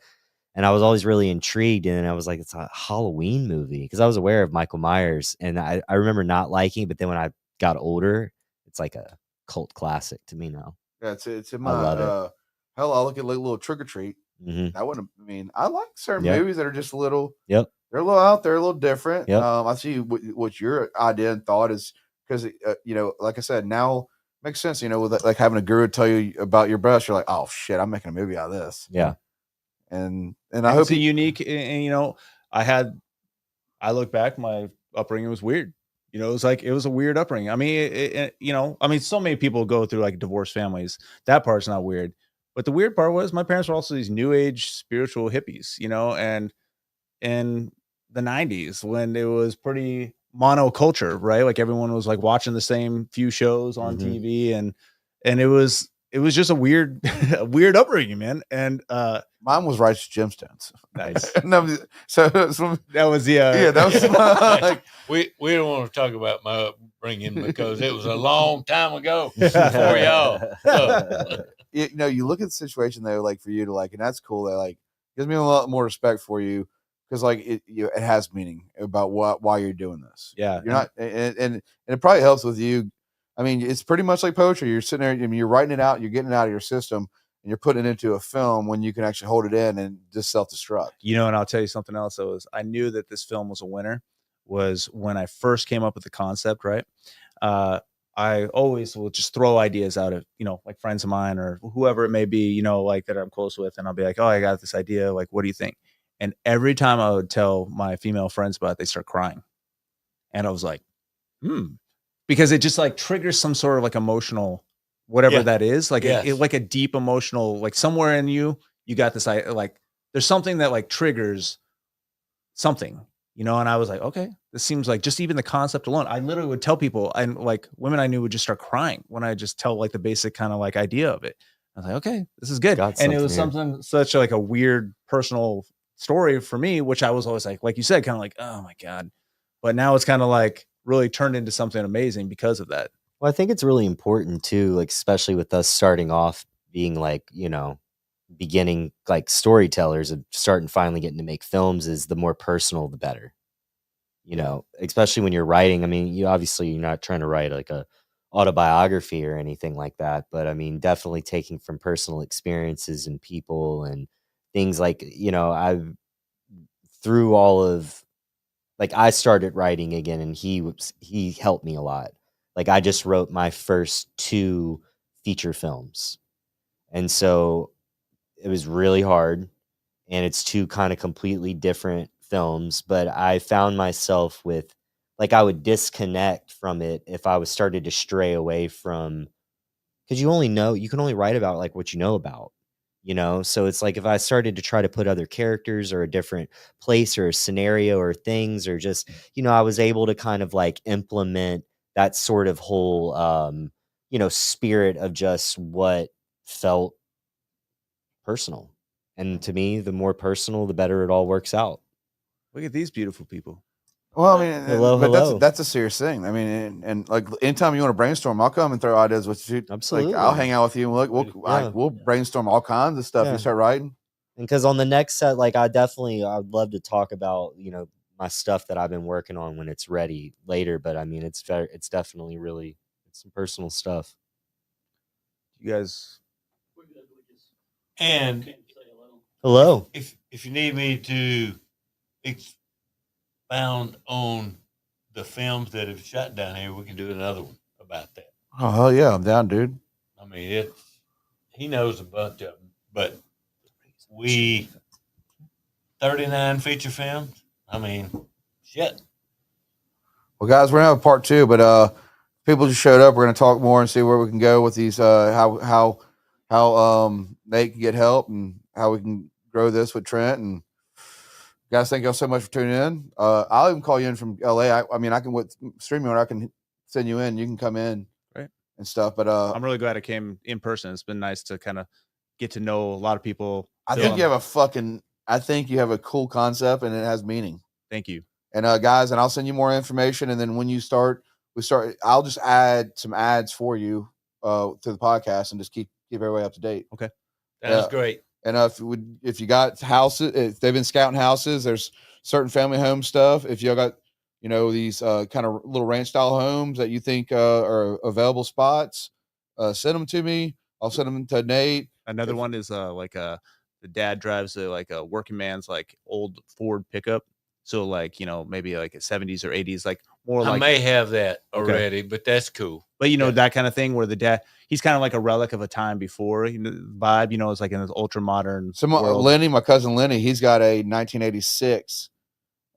And I was always really intrigued, and I was like, it's a Halloween movie, because I was aware of Michael Myers, and I remember not liking it, but then when I got older, it's like a cult classic to me now. Yeah, it's in I my love it. hell. I look at like little Trick or Treat. Hmm. I wouldn't. I mean, I like certain Yep. movies that are just a little. Yep. They're a little out there, a little different. Yep. I see what your idea and thought is, because like I said, now makes sense. With like having a guru tell you about your breast, you're like, oh shit, I'm making a movie out of this. Yeah. And I And hope it's a unique, and I look back, my upbringing was weird. It was a weird upbringing. I mean, so many people go through like divorced families. That part's not weird. But the weird part was my parents were also these new age spiritual hippies, and in the 90s when it was pretty monoculture, right? Like everyone was like watching the same few shows on Mhm. TV, and it was just a weird weird upbringing, man. And mine was Righteous Gemstones. nice. No, so That was the yeah, that was like we don't want to talk about my upbringing because it was a long time ago before y'all. So, you look at the situation though, like for you to like, and that's cool. That like gives me a lot more respect for you, because like it has meaning about why you're doing this. Yeah, you're not, and it probably helps with you. I mean, it's pretty much like poetry. You're sitting there, I mean, you're writing it out, you're getting it out of your system, and you're putting it into a film when you can actually hold it in and just self-destruct. And I'll tell you something else. I knew that this film was a winner was when I first came up with the concept, right? I always will just throw ideas out of, like friends of mine or whoever it may be, like that I'm close with. And I'll be like, oh, I got this idea. Like, what do you think? And every time I would tell my female friends about it, they start crying. And I was like, because it just like triggers some sort of like emotional, whatever that is, like like a deep emotional, like somewhere in you got this, like there's something that like triggers something, and I was like, okay, this seems like just even the concept alone. I literally would tell people, and like women I knew would just start crying when I just tell like the basic kind of like idea of it. I was like, okay, this is good. And it was something such like a weird personal story for me, which I was always like you said, kind of like, oh my God. But now it's kind of like really turned into something amazing because of that. Well, I think it's really important too, like especially with us starting off being like, beginning like storytellers of starting finally getting to make films, is the more personal the better. Especially when you're writing. I mean, you're not trying to write like a autobiography or anything like that, but I mean, definitely taking from personal experiences and people and things like, I've through all of, like, I started writing again, and he helped me a lot. Like, I just wrote my first 2 feature films. And so it was really hard, and it's 2 kind of completely different films, but I found myself with, like, I would disconnect from it if I was started to stray away from, because you can only write about like what you know about. So it's like if I started to try to put other characters or a different place or a scenario or things, or just, I was able to kind of like implement that sort of whole, spirit of just what felt personal. And to me, the more personal, the better it all works out. Look at these beautiful people. Well, I mean, hello. that's a serious thing. I mean, and like anytime you want to brainstorm, I'll come and throw ideas with you. Absolutely. Like, I'll hang out with you and we'll brainstorm all kinds of stuff. Yeah. You start writing. And because on the next set, like I'd love to talk about, my stuff that I've been working on when it's ready later. But I mean, it's definitely really, it's some personal stuff. You guys. And hello. If you need me to expound on the films that have shot down here, we can do another one about that. Oh hell yeah, I'm down, dude. I mean, he knows a bunch of them, but 39 feature films. I mean, shit. Well, guys, we're gonna have a part 2, but people just showed up. We're gonna talk more and see where we can go with these. How they can get help and how we can grow this with Trent. And guys, thank y'all so much for tuning in. I'll even call you in from LA. I mean, I can with streaming, I can send you in. You can come in, right, and stuff. But I'm really glad I came in person. It's been nice to kind of get to know a lot of people. I think you have a cool concept, and it has meaning. Thank you. And guys, and I'll send you more information. And then when you start, I'll just add some ads for you to the podcast and just keep everybody up to date. Okay. That's great. And if you got houses, if they've been scouting houses, there's certain family home stuff. If you got, these kind of little ranch style homes that you think are available spots, send them to me. I'll send them to Nate. Another one is the dad drives a working man's like old Ford pickup. So like, maybe like a 70s or 80s, like more I like may have that already, but that's cool. But that kind of thing where the dad, he's kind of like a relic of a time before. Vibe, it's like in this ultra modern. So Lenny, my cousin Lenny, he's got a 1986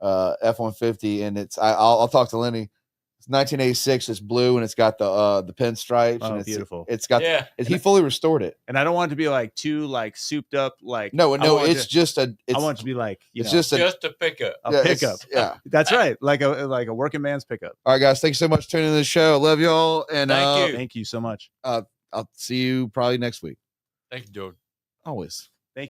F-150, and I'll talk to Lenny. It's 1986. It's blue, and it's got the pinstripes. Oh, and it's beautiful! It's got he fully restored it. And I don't want it to be like too like souped up. Like no, it's I want it to be like just a pickup. A pickup. Yeah, that's right. Like a working man's pickup. All right, guys. Thanks so much for tuning in to the show. I love y'all, and thank you. Thank you so much. I'll see you probably next week. Thank you, Jordan. Always.